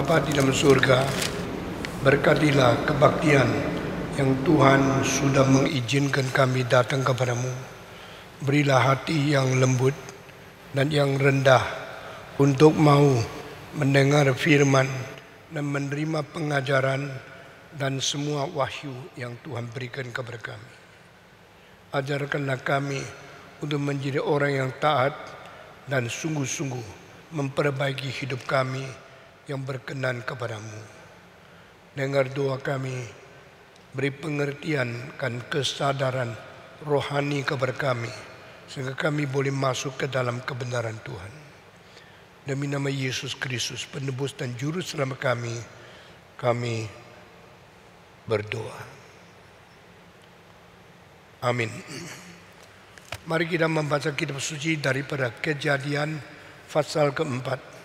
Bapa di dalam surga, berkatilah kebaktian yang Tuhan sudah mengizinkan kami datang kepadamu. Berilah hati yang lembut dan yang rendah untuk mau mendengar firman dan menerima pengajaran dan semua wahyu yang Tuhan berikan kepada kami. Ajarkanlah kami untuk menjadi orang yang taat dan sungguh-sungguh memperbaiki hidup kami yang berkenan kepadamu. Dengar doa kami, beri pengertian dan kesadaran rohani kepada kami, sehingga kami boleh masuk ke dalam kebenaran Tuhan. Demi nama Yesus Kristus, penebus dan juru selamat kami berdoa. Amin. Mari kita membaca kitab suci daripada Kejadian pasal keempat.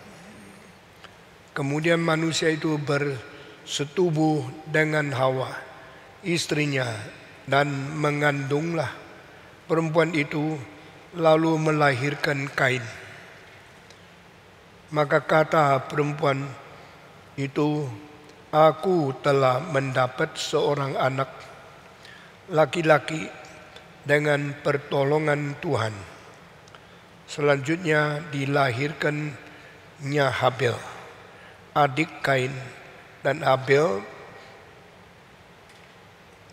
Kemudian manusia itu bersetubuh dengan Hawa, istrinya, dan mengandunglah perempuan itu, lalu melahirkan Kain. Maka kata perempuan itu, "Aku telah mendapat seorang anak laki-laki dengan pertolongan Tuhan." Selanjutnya dilahirkannya Habel, adik Kain, dan Habel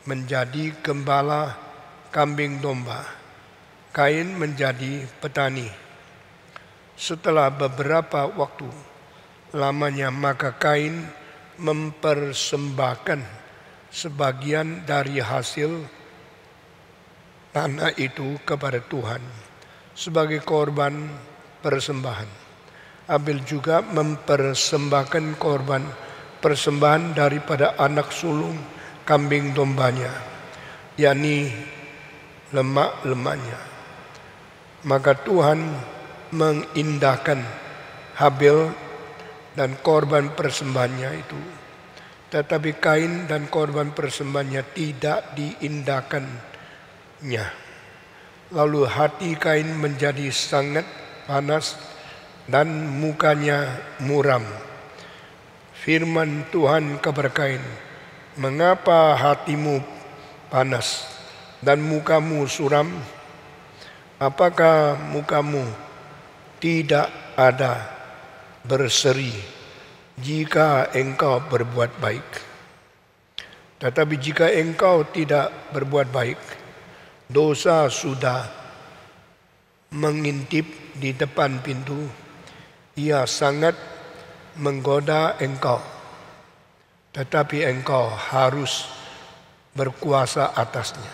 menjadi gembala kambing domba. Kain menjadi petani. Setelah beberapa waktu lamanya, maka Kain mempersembahkan sebagian dari hasil tanah itu kepada Tuhan sebagai korban persembahan. Habel juga mempersembahkan korban persembahan daripada anak sulung kambing dombanya, yakni lemak-lemaknya. Maka Tuhan mengindahkan Habel dan korban persembahannya itu, tetapi Kain dan korban persembahannya tidak diindahkannya. Lalu hati Kain menjadi sangat panas dan mukanya muram. Firman Tuhan kepada Kain, "Mengapa hatimu panas dan mukamu suram? Apakah mukamu tidak ada berseri jika engkau berbuat baik? Tetapi jika engkau tidak berbuat baik, dosa sudah mengintip di depan pintu. Ia sangat menggoda engkau, tetapi engkau harus berkuasa atasnya."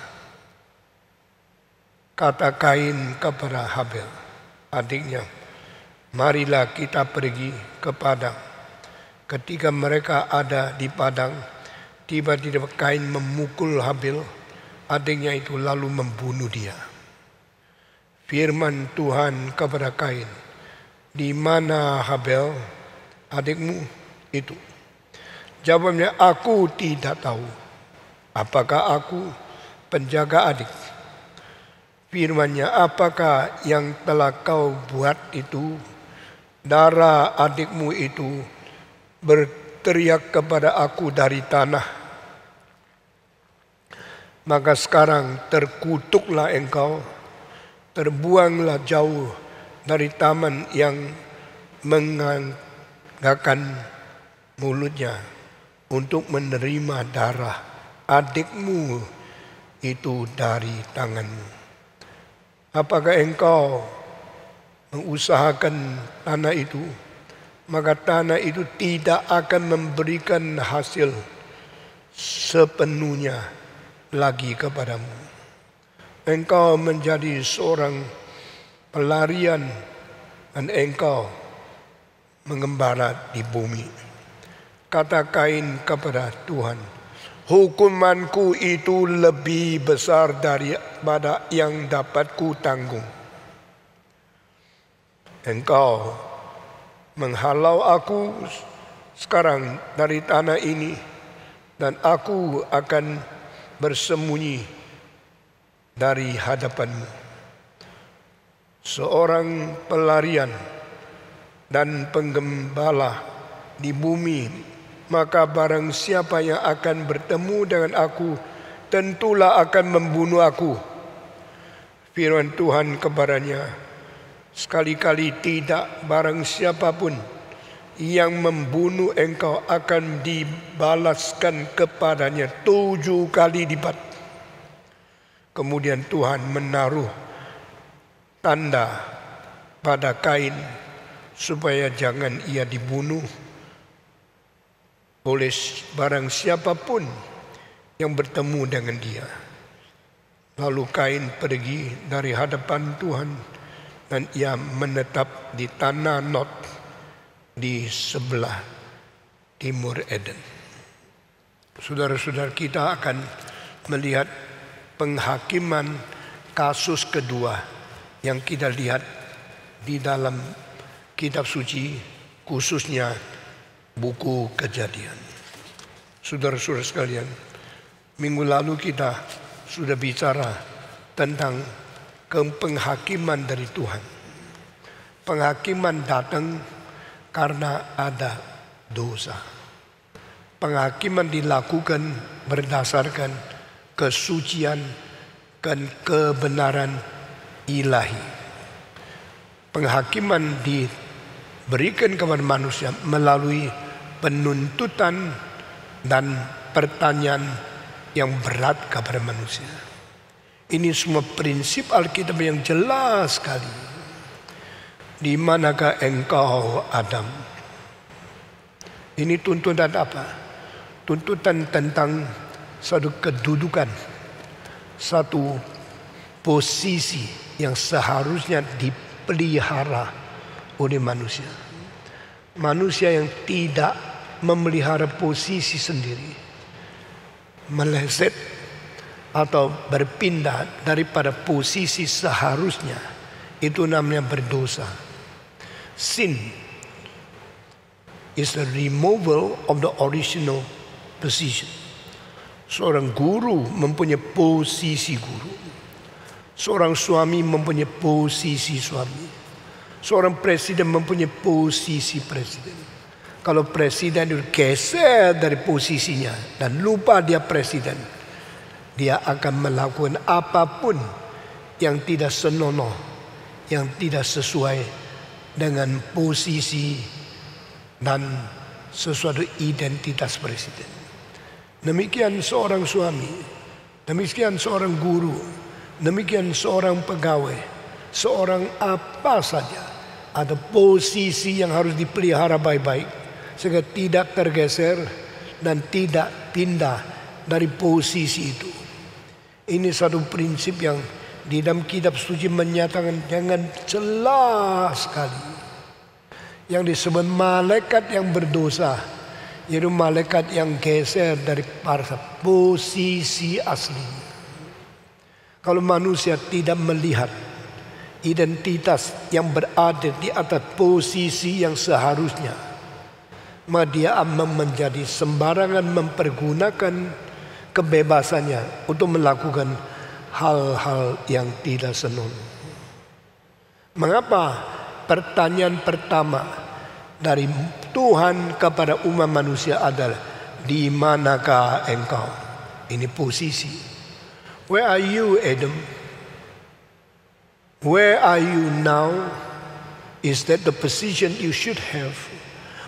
Kata Kain kepada Habel, adiknya, "Marilah kita pergi ke padang." Ketika mereka ada di padang, tiba-tiba Kain memukul Habel, adiknya itu, lalu membunuh dia. Firman Tuhan kepada Kain, "Di mana Habel, adikmu itu?" Jawabnya, "Aku tidak tahu. Apakah aku penjaga adik?" Firman-Nya, "Apakah yang telah kau buat itu? Darah adikmu itu berteriak kepada aku dari tanah. Maka sekarang terkutuklah engkau, terbuanglah jauh dari taman yang menganggakan mulutnya untuk menerima darah adikmu itu dari tanganmu. Apakah engkau mengusahakan tanah itu, maka tanah itu tidak akan memberikan hasil sepenuhnya lagi kepadamu. Engkau menjadi seorang pelarian dan engkau mengembara di bumi." Kata Kain kepada Tuhan, "Hukumanku itu lebih besar daripada yang dapat ku tanggung. Engkau menghalau aku sekarang dari tanah ini, dan aku akan bersembunyi dari hadapanmu. Seorang pelarian dan penggembala di bumi, maka barang siapa yang akan bertemu dengan aku, tentulah akan membunuh aku. Firman Tuhan kepadanya, sekali-kali tidak, barang siapapun yang membunuh engkau akan dibalaskan kepadanya 7 kali lipat. Kemudian Tuhan menaruh tanda pada Kain supaya jangan ia dibunuh oleh barang siapapun yang bertemu dengan dia. Lalu Kain pergi dari hadapan Tuhan dan ia menetap di tanah Nod di sebelah timur Eden. Saudara-saudara, kita akan melihat penghakiman kasus kedua yang kita lihat di dalam kitab suci, khususnya buku Kejadian. Saudara-saudara sekalian, minggu lalu kita sudah bicara tentang penghakiman dari Tuhan. Penghakiman datang karena ada dosa. Penghakiman dilakukan berdasarkan kesucian dan kebenaran ilahi. Penghakiman diberikan kepada manusia melalui penuntutan dan pertanyaan yang berat kepada manusia. Ini semua prinsip Alkitab yang jelas sekali. Di manakah engkau, Adam? Ini tuntutan apa? Tuntutan tentang satu kedudukan, satu posisi yang seharusnya dipelihara oleh manusia. Manusia yang tidak memelihara posisi sendiri, meleset atau berpindah daripada posisi seharusnya, itu namanya berdosa. Sin is the removal of the original position. Seorang guru mempunyai posisi guru. Seorang suami mempunyai posisi suami. Seorang presiden mempunyai posisi presiden. Kalau presiden itu geser dari posisinya dan lupa dia presiden, dia akan melakukan apapun yang tidak senonoh, yang tidak sesuai dengan posisi dan sesuatu identitas presiden. Demikian seorang suami, demikian seorang guru, demikian seorang pegawai, seorang apa saja, ada posisi yang harus dipelihara baik-baik sehingga tidak tergeser dan tidak pindah dari posisi itu. Ini satu prinsip yang di dalam kitab suci menyatakan dengan jelas sekali, yang disebut malaikat yang berdosa, yaitu malaikat yang geser dari posisi aslinya. Kalau manusia tidak melihat identitas yang berada di atas posisi yang seharusnya, maka dia akan menjadi sembarangan mempergunakan kebebasannya untuk melakukan hal-hal yang tidak senonoh. Mengapa? Pertanyaan pertama dari Tuhan kepada umat manusia adalah, di manakah engkau? Ini posisi. Where are you, Adam? Where are you now? Is that the position you should have,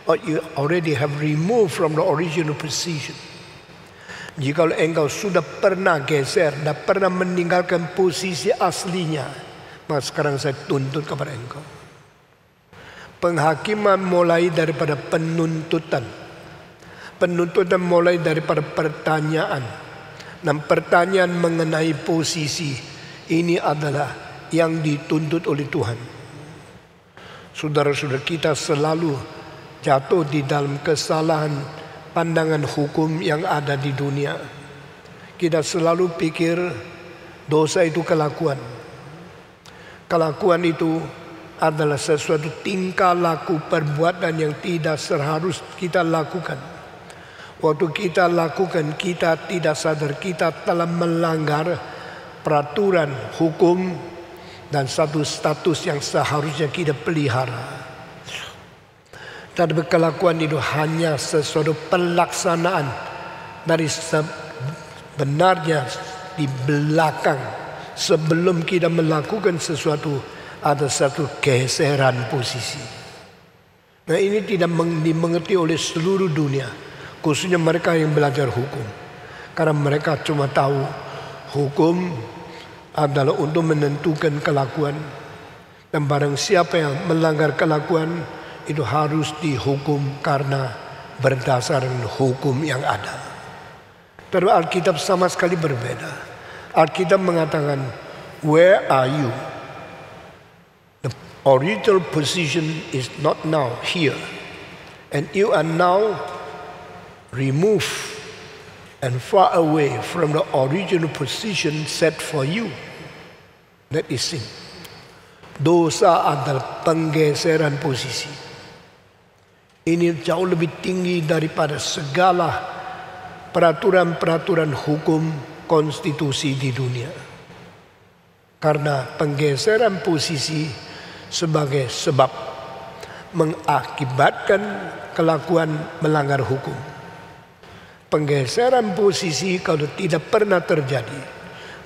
or you already have removed from the original position? Jika engkau sudah pernah geser dan pernah meninggalkan posisi aslinya, maka sekarang saya tuntut kepada engkau. Penghakiman mulai daripada penuntutan. Penuntutan mulai daripada pertanyaan. Dan pertanyaan mengenai posisi ini adalah yang dituntut oleh Tuhan. Saudara-saudara, kita selalu jatuh di dalam kesalahan pandangan hukum yang ada di dunia. Kita selalu pikir dosa itu kelakuan. Kelakuan itu adalah sesuatu tingkah laku perbuatan yang tidak seharus kita lakukan. Waktu kita lakukan, kita tidak sadar kita telah melanggar peraturan hukum dan satu status yang seharusnya kita pelihara. Tapi kelakuan itu hanya sesuatu pelaksanaan dari sebenarnya di belakang. Sebelum kita melakukan sesuatu, ada satu geseran posisi. Nah, ini tidak dimengerti oleh seluruh dunia, khususnya mereka yang belajar hukum. Karena mereka cuma tahu hukum adalah untuk menentukan kelakuan. Dan barang siapa yang melanggar kelakuan itu harus dihukum karena berdasarkan hukum yang ada. Tapi Alkitab sama sekali berbeda. Alkitab mengatakan, where are you? The original position is not now here. And you are now removed and far away from the original position set for you. That is sin. Dosa adalah penggeseran posisi. Ini jauh lebih tinggi daripada segala peraturan-peraturan hukum konstitusi di dunia. Karena penggeseran posisi sebagai sebab mengakibatkan kelakuan melanggar hukum. Penggeseran posisi kalau tidak pernah terjadi,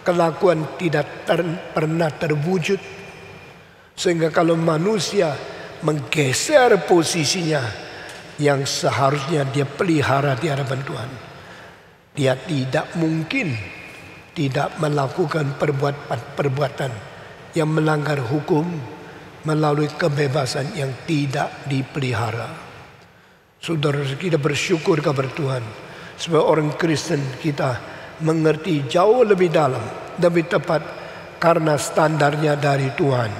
kelakuan tidak pernah terwujud. Sehingga kalau manusia menggeser posisinya yang seharusnya dia pelihara di hadapan Tuhan, dia tidak mungkin tidak melakukan perbuatan yang melanggar hukum melalui kebebasan yang tidak dipelihara. Saudara, kita bersyukur kepada Tuhan sebagai orang Kristen kita mengerti jauh lebih dalam, lebih tepat karena standarnya dari Tuhan,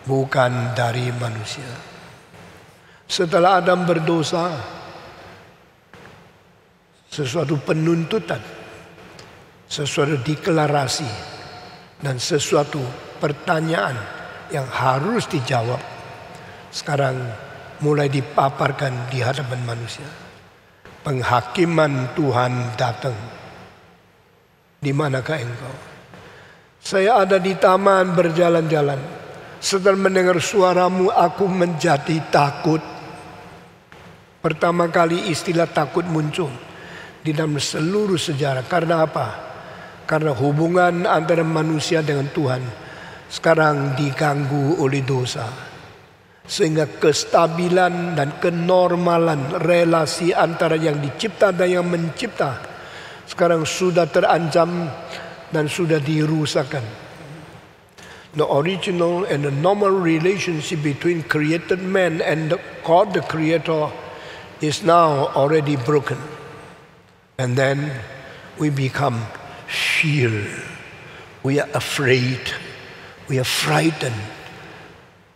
bukan dari manusia. Setelah Adam berdosa, sesuatu penuntutan, sesuatu deklarasi, dan sesuatu pertanyaan yang harus dijawab sekarang mulai dipaparkan di hadapan manusia. Penghakiman Tuhan datang. Di manakah engkau? Saya ada di taman berjalan-jalan. Setelah mendengar suaramu, aku menjadi takut. Pertama kali istilah takut muncul di dalam seluruh sejarah. Karena apa? Karena hubungan antara manusia dengan Tuhan sekarang diganggu oleh dosa. Sehingga kestabilan dan kenormalan relasi antara yang dicipta dan yang mencipta sekarang sudah terancam dan sudah dirusakkan. The original and the normal relationship between created man and God the Creator is now already broken. And then we become fear. We are afraid. We are frightened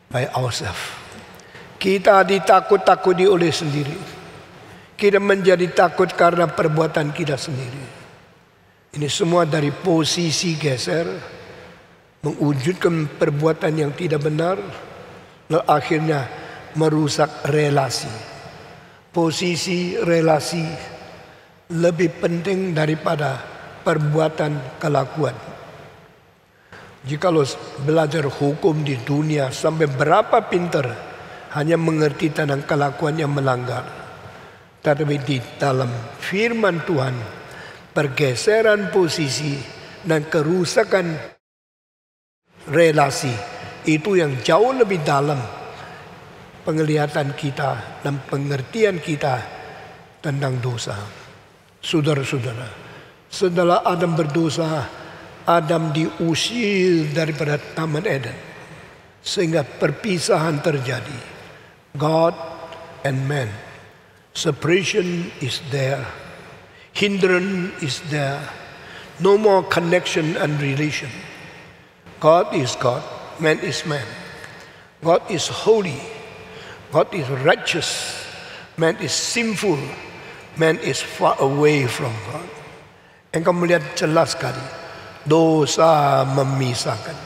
by ourselves. Kita ditakut-takuti oleh sendiri. Kita menjadi takut karena perbuatan kita sendiri. Ini semua dari posisi geser, mewujudkan perbuatan yang tidak benar, lalu akhirnya merusak relasi. Posisi relasi lebih penting daripada perbuatan kelakuan. Jikalau belajar hukum di dunia sampai berapa pintar, hanya mengerti tentang kelakuan yang melanggar. Tetapi di dalam firman Tuhan, pergeseran posisi dan kerusakan relasi itu yang jauh lebih dalam penglihatan kita dan pengertian kita tentang dosa. Saudara-saudara, setelah Adam berdosa, Adam diusir daripada Taman Eden, sehingga perpisahan terjadi. God and man, separation is there, hindrance is there, no more connection and relation. God is God, man is man. God is holy, God is righteous, man is sinful, man is far away from God. Engkau melihat jelas sekali, dosa memisahkan,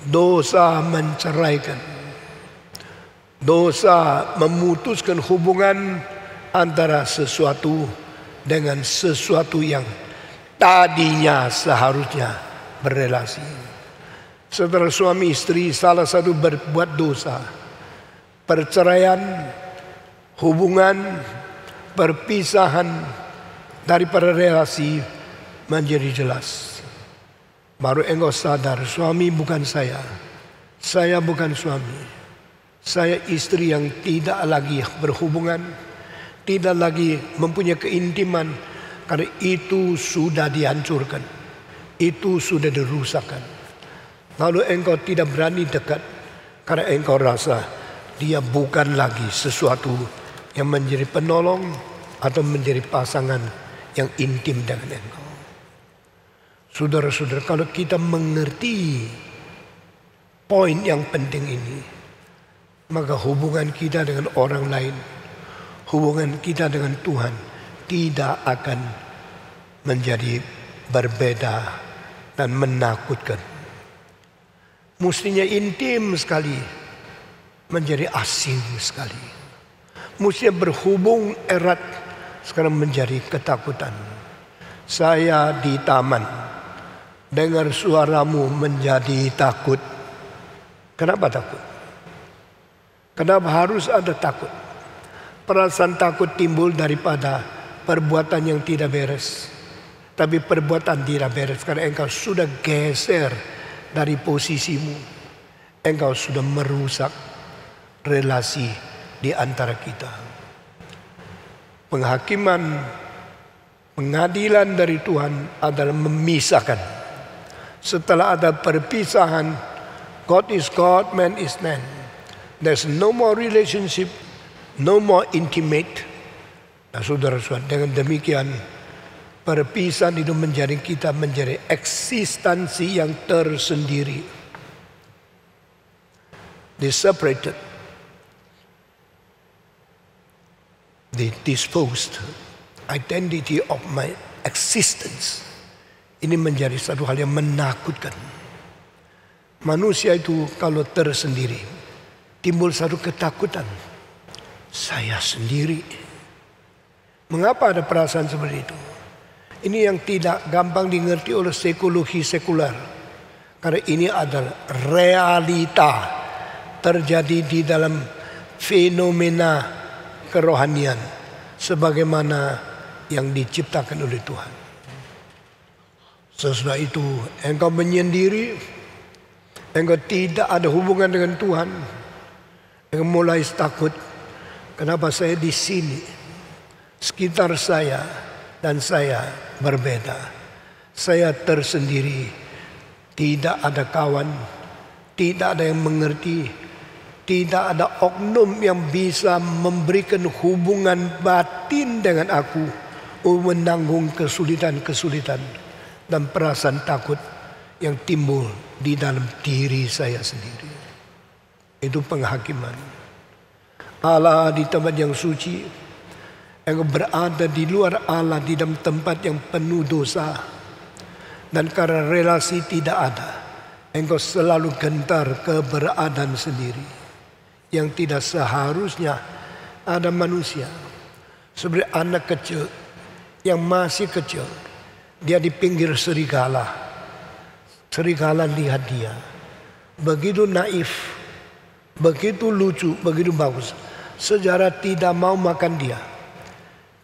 dosa menceraikan, dosa memutuskan hubungan antara sesuatu dengan sesuatu yang tadinya seharusnya berrelasi. Setelah suami istri salah satu berbuat dosa, perceraian, hubungan, perpisahan daripada relasi menjadi jelas. Baru engkau sadar, suami bukan saya bukan suami, saya istri yang tidak lagi berhubungan, tidak lagi mempunyai keintiman, karena itu sudah dihancurkan, itu sudah dirusakkan. Lalu engkau tidak berani dekat, karena engkau rasa dia bukan lagi sesuatu yang menjadi penolong atau menjadi pasangan yang intim dengan engkau. Saudara-saudara, kalau kita mengerti poin yang penting ini, maka hubungan kita dengan orang lain, hubungan kita dengan Tuhan tidak akan menjadi berbeda dan menakutkan. Mestinya intim sekali menjadi asing sekali. Mestinya berhubung erat sekarang menjadi ketakutan. Saya di taman dengar suaramu menjadi takut. Kenapa takut? Kenapa harus ada takut? Perasaan takut timbul daripada perbuatan yang tidak beres. Tapi perbuatan tidak beres karena engkau sudah geser dari posisimu. Engkau sudah merusak relasi di antara kita. Penghakiman, pengadilan dari Tuhan adalah memisahkan. Setelah ada perpisahan, God is God, man is man. There's no more relationship, no more intimate. Nah, saudara-saudara, dengan demikian perpisahan itu menjadi kita menjadi eksistensi yang tersendiri. They separated, they disposed identity of my existence. Ini menjadi satu hal yang menakutkan. Manusia itu kalau tersendiri timbul satu ketakutan. Saya sendiri. Mengapa ada perasaan seperti itu? Ini yang tidak gampang dimengerti oleh psikologi sekuler. Karena ini adalah realita terjadi di dalam fenomena kerohanian sebagaimana yang diciptakan oleh Tuhan. Sesudah itu engkau menyendiri, engkau tidak ada hubungan dengan Tuhan, engkau mulai takut. Kenapa saya di sini? Sekitar saya dan saya berbeda. Saya tersendiri, tidak ada kawan, tidak ada yang mengerti, tidak ada oknum yang bisa memberikan hubungan batin dengan aku untuk menanggung kesulitan-kesulitan dan perasaan takut yang timbul di dalam diri saya sendiri. Itu penghakiman. Allah di tempat yang suci, engkau berada di luar Allah di dalam tempat yang penuh dosa. Dan karena relasi tidak ada, engkau selalu gentar keberadaan sendiri. Yang tidak seharusnya ada manusia. Seperti anak kecil yang masih kecil, dia di pinggir serigala. Serigala lihat dia, begitu naif, begitu lucu, begitu bagus. Sejarah tidak mau makan dia,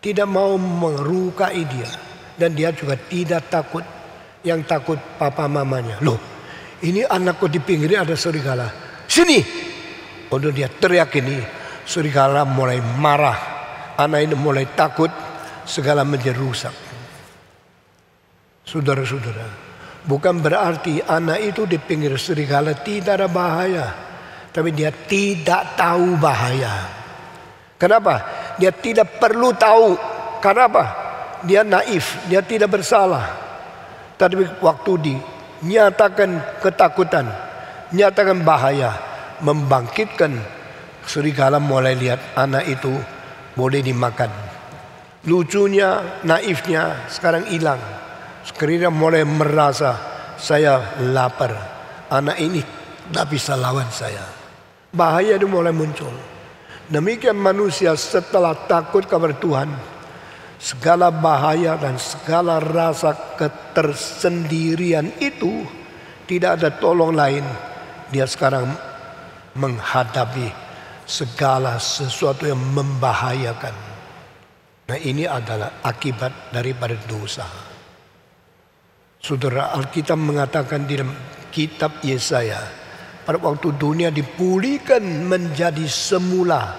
tidak mau melukai dia, dan dia juga tidak takut. Yang takut papa mamanya. Loh, ini anakku di pinggir ada serigala. Sini. Udah dia teriak ini, serigala mulai marah. Anak ini mulai takut, segala menjadi rusak. Saudara-saudara, bukan berarti anak itu di pinggir serigala tidak ada bahaya. Tapi dia tidak tahu bahaya. Kenapa? Dia tidak perlu tahu. Kenapa? Dia naif, dia tidak bersalah. Tapi waktu dinyatakan ketakutan, nyatakan bahaya, membangkitkan, serigala mulai lihat anak itu boleh dimakan. Lucunya, naifnya sekarang hilang. Sekarang mulai merasa saya lapar. Anak ini tidak bisa lawan saya. Bahaya itu mulai muncul. Demikian manusia setelah takut kepada Tuhan, segala bahaya dan segala rasa ketersendirian itu tidak ada tolong lain. Dia sekarang menghadapi segala sesuatu yang membahayakan. Nah, ini adalah akibat daripada dosa. Saudara, Alkitab mengatakan di dalam kitab Yesaya, pada waktu dunia dipulihkan menjadi semula,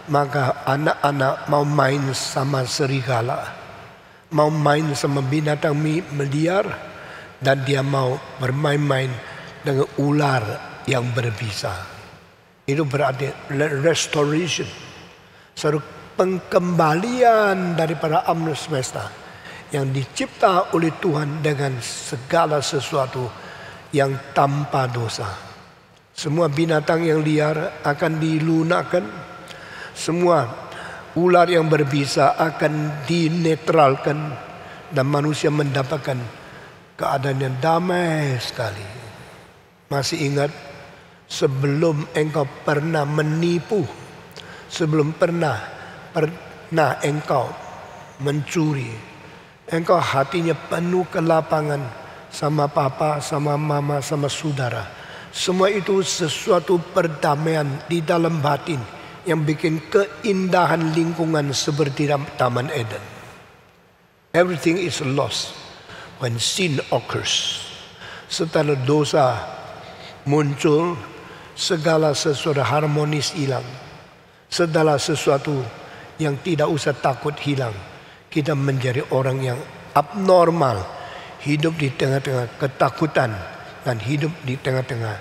maka anak-anak mau main sama serigala, mau main sama binatang liar, dan dia mau bermain-main dengan ular yang berbisa. Itu berarti restoration, suatu pengkembalian daripada alam semesta yang dicipta oleh Tuhan dengan segala sesuatu yang tanpa dosa. Semua binatang yang liar akan dilunakkan, semua ular yang berbisa akan dinetralkan, dan manusia mendapatkan keadaan yang damai sekali. Masih ingat sebelum engkau pernah menipu, sebelum pernah engkau mencuri, engkau hatinya penuh kelapangan sama papa, sama mama, sama saudara. Semua itu sesuatu perdamaian di dalam batin yang bikin keindahan lingkungan seperti Taman Eden. Everything is lost when sin occurs. Setelah dosa muncul, segala sesuatu harmonis hilang. Segala sesuatu yang tidak usah takut hilang. Kita menjadi orang yang abnormal, hidup di tengah-tengah ketakutan dan hidup di tengah-tengah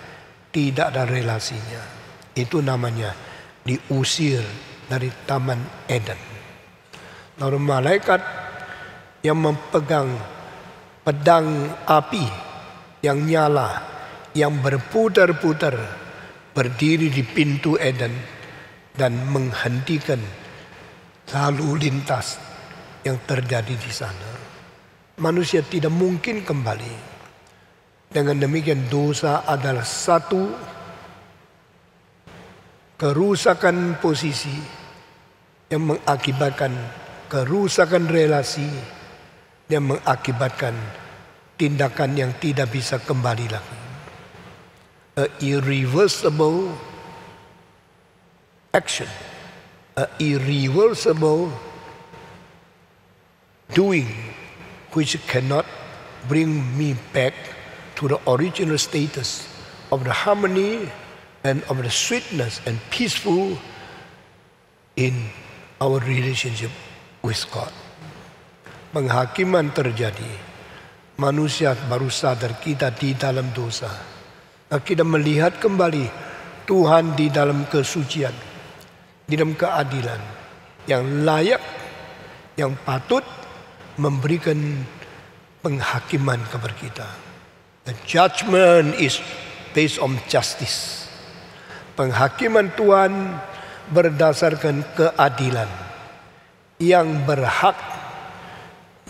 tidak ada relasinya. Itu namanya diusir dari Taman Eden. Lalu malaikat yang memegang pedang api yang nyala, yang berputar-putar, berdiri di pintu Eden dan menghentikan lalu lintas yang terjadi di sana. Manusia tidak mungkin kembali. Dengan demikian dosa adalah satu kerusakan posisi yang mengakibatkan kerusakan relasi, yang mengakibatkan tindakan yang tidak bisa kembali lagi. A irreversible action, a irreversible doing which cannot bring me back to the original status of the harmony and of the sweetness and peaceful in our relationship with God. Penghakiman terjadi, manusia baru sadar kita di dalam dosa. Kita melihat kembali Tuhan di dalam kesucian, di dalam keadilan yang layak, yang patut memberikan penghakiman kepada kita. The judgment is based on justice. Penghakiman Tuhan berdasarkan keadilan, yang berhak,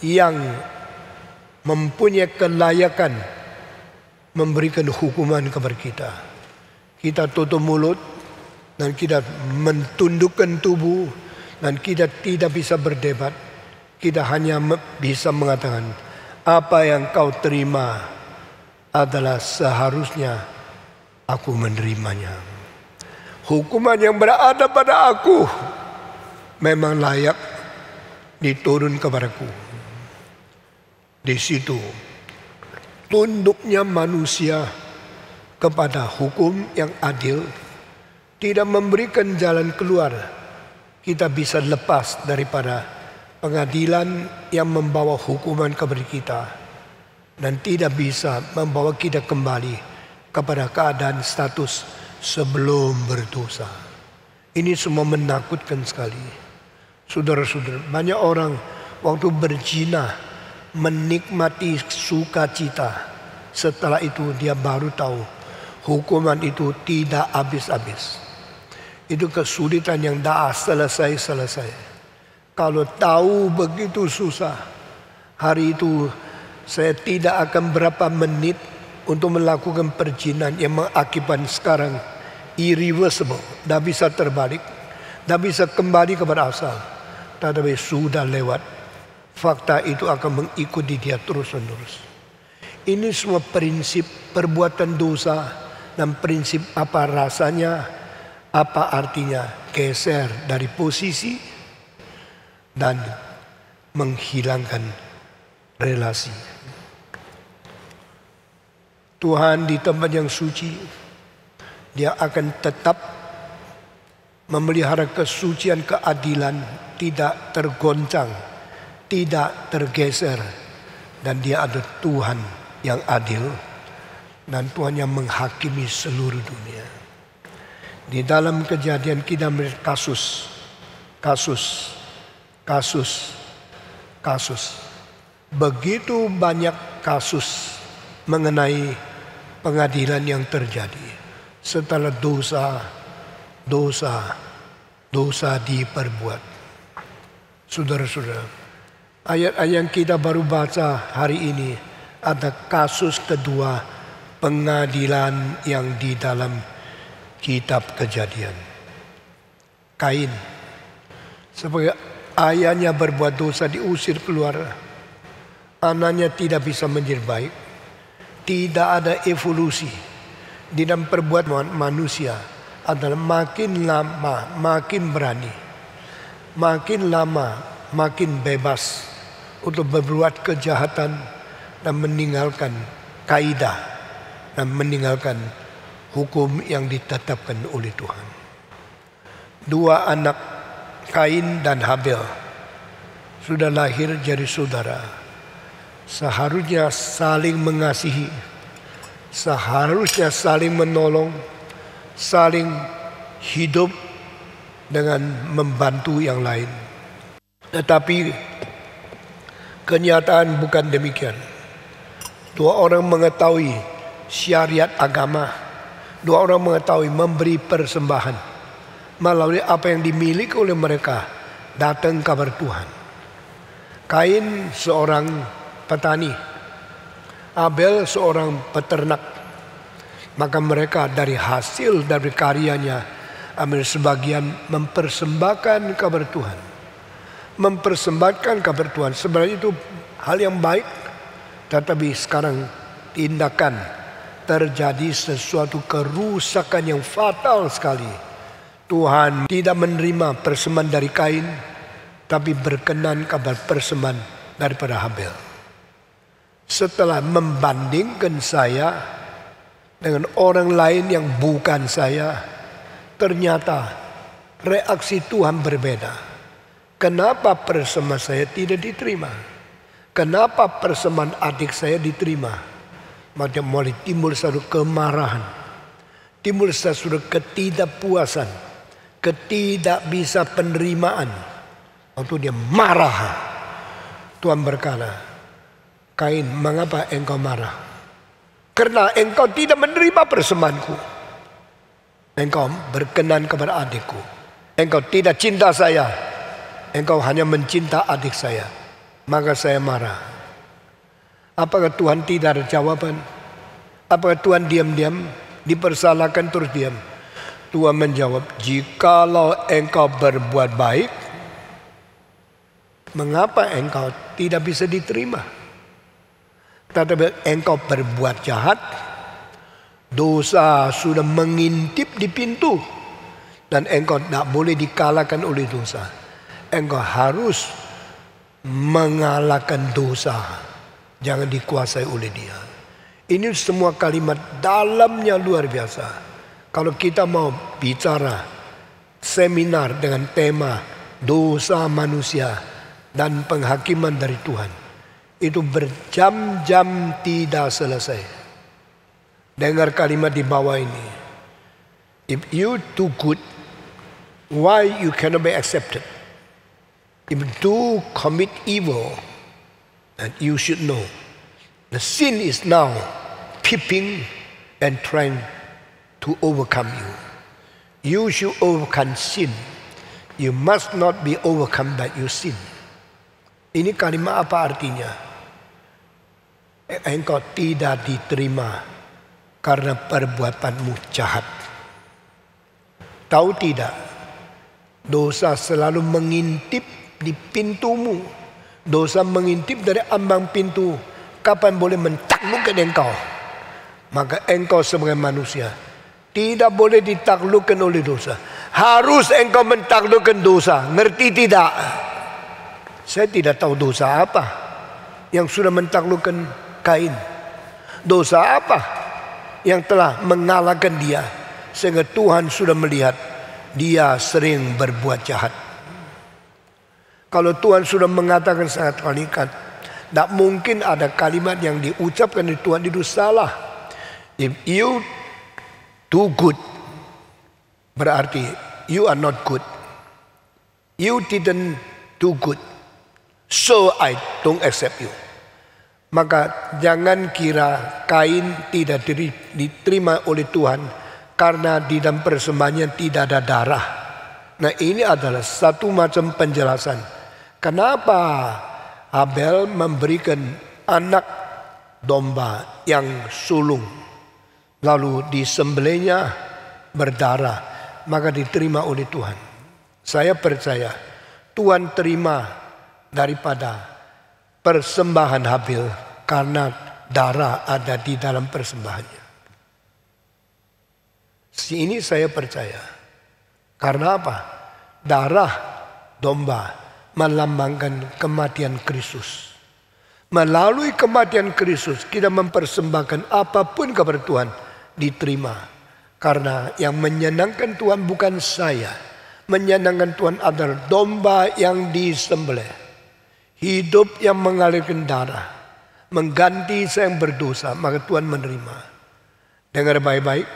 yang mempunyai kelayakan memberikan hukuman kepada kita. Kita tutup mulut dan kita mentundukkan tubuh dan kita tidak bisa berdebat. Kita hanya bisa mengatakan apa yang kau terima adalah seharusnya aku menerimanya. Hukuman yang berada pada aku memang layak diturun kepadaku. Di situ tunduknya manusia kepada hukum yang adil tidak memberikan jalan keluar. Kita bisa lepas daripada pengadilan yang membawa hukuman kepada kita dan tidak bisa membawa kita kembali kepada keadaan status sebelum berdosa. Ini semua menakutkan sekali. Saudara-saudara, banyak orang waktu berzina menikmati sukacita. Setelah itu dia baru tahu hukuman itu tidak habis-habis. Itu kesulitan yang dah selesai. Kalau tahu begitu susah, hari itu saya tidak akan berapa menit untuk melakukan perjinan yang mengakibatkan sekarang irreversible, dah bisa terbalik, dah bisa kembali kepada asal. Tetapi sudah lewat, fakta itu akan mengikuti dia terus-menerus. Ini semua prinsip perbuatan dosa dan prinsip apa rasanya Apa artinya geser dari posisi dan menghilangkan relasi. Tuhan di tempat yang suci, Dia akan tetap memelihara kesucian, keadilan, tidak tergoncang, tidak tergeser. Dan Dia ada Tuhan yang adil dan Tuhan yang menghakimi seluruh dunia. Di dalam Kejadian kita melihat kasus. Begitu banyak kasus mengenai pengadilan yang terjadi setelah dosa diperbuat. Saudara-saudara, ayat-ayat yang kita baru baca hari ini ada kasus kedua pengadilan yang di dalam kitab Kejadian. Kain sebagai ayahnya berbuat dosa, diusir keluar. Anaknya tidak bisa menjadi baik. Tidak ada evolusi di dalam perbuatan manusia. Adalah makin lama makin berani, makin lama makin bebas untuk berbuat kejahatan dan meninggalkan kaidah dan meninggalkan hukum yang ditetapkan oleh Tuhan. Dua anak Kain dan Habel sudah lahir jadi saudara. Seharusnya saling mengasihi, seharusnya saling menolong, saling hidup dengan membantu yang lain. Tetapi kenyataan bukan demikian. Dua orang mengetahui syariat agama, dua orang mengetahui memberi persembahan melalui apa yang dimiliki oleh mereka, datang kabar Tuhan. Kain seorang petani, Abel seorang peternak. Maka mereka dari hasil dari karyanya ambil sebagian mempersembahkan kabar Tuhan. Mempersembahkan kabar Tuhan sebenarnya itu hal yang baik. Tetapi sekarang tindakan terjadi sesuatu kerusakan yang fatal sekali. Tuhan tidak menerima persembahan dari Kain, tapi berkenan kabar persembahan daripada Habel. Setelah membandingkan saya dengan orang lain yang bukan saya, ternyata reaksi Tuhan berbeda. Kenapa persembahan saya tidak diterima? Kenapa persembahan adik saya diterima? Maka mulai timbul satu kemarahan, timbul satu ketidakpuasan, ketidakbisa penerimaan. Waktu dia marah, Tuhan berkata, Kain, mengapa engkau marah? Karena engkau tidak menerima persembahanku. Engkau berkenan kepada adikku. Engkau tidak cinta saya. Engkau hanya mencinta adik saya. Maka saya marah. Apakah Tuhan tidak ada jawaban? Apakah Tuhan diam-diam dipersalahkan terus diam? Tuhan menjawab, jikalau engkau berbuat baik, mengapa engkau tidak bisa diterima? Tetapi engkau berbuat jahat, dosa sudah mengintip di pintu, dan engkau tidak boleh dikalahkan oleh dosa. Engkau harus mengalahkan dosa, jangan dikuasai oleh dia. Ini semua kalimat dalamnya luar biasa. Kalau kita mau bicara seminar dengan tema dosa manusia dan penghakiman dari Tuhan, itu berjam-jam tidak selesai. Dengar kalimat di bawah ini. If you do good, why you cannot be accepted? If you do commit evil, and you should know, the sin is now peeping and trying to overcome you. You should overcome sin. You must not be overcome by your sin. Ini kalimat apa artinya? Engkau tidak diterima karena perbuatanmu jahat. Tahu tidak? Dosa selalu mengintip di pintumu. Dosa mengintip dari ambang pintu. Kapan boleh mencaklukkan engkau? Maka engkau sebagai manusia Tidak boleh ditaklukkan oleh dosa. Harus engkau mentaklukkan dosa. Ngerti tidak? Saya tidak tahu dosa apa yang sudah mentaklukkan Kain. Dosa apa yang telah mengalahkan dia, sehingga Tuhan sudah melihat dia sering berbuat jahat. Kalau Tuhan sudah mengatakan sangat kalimat, tidak mungkin ada kalimat yang diucapkan di Tuhan itu salah. If you do good, berarti you are not good. You didn't do good, so I don't accept you. Maka jangan kira Kain tidak diterima oleh Tuhan karena di dalam persembahannya tidak ada darah. Nah, ini adalah satu macam penjelasan kenapa Abel memberikan anak domba yang sulung, lalu disembelihnya berdarah, maka diterima oleh Tuhan. Saya percaya Tuhan terima daripada persembahan Habil karena darah ada di dalam persembahannya. Ini saya percaya. Karena apa? Darah domba melambangkan kematian Kristus. Melalui kematian Kristus kita mempersembahkan apapun kepada Tuhan, diterima. Karena yang menyenangkan Tuhan bukan saya. Menyenangkan Tuhan adalah domba yang disembelih. Hidup yang mengalirkan darah, mengganti saya yang berdosa, maka Tuhan menerima. Dengar baik-baik.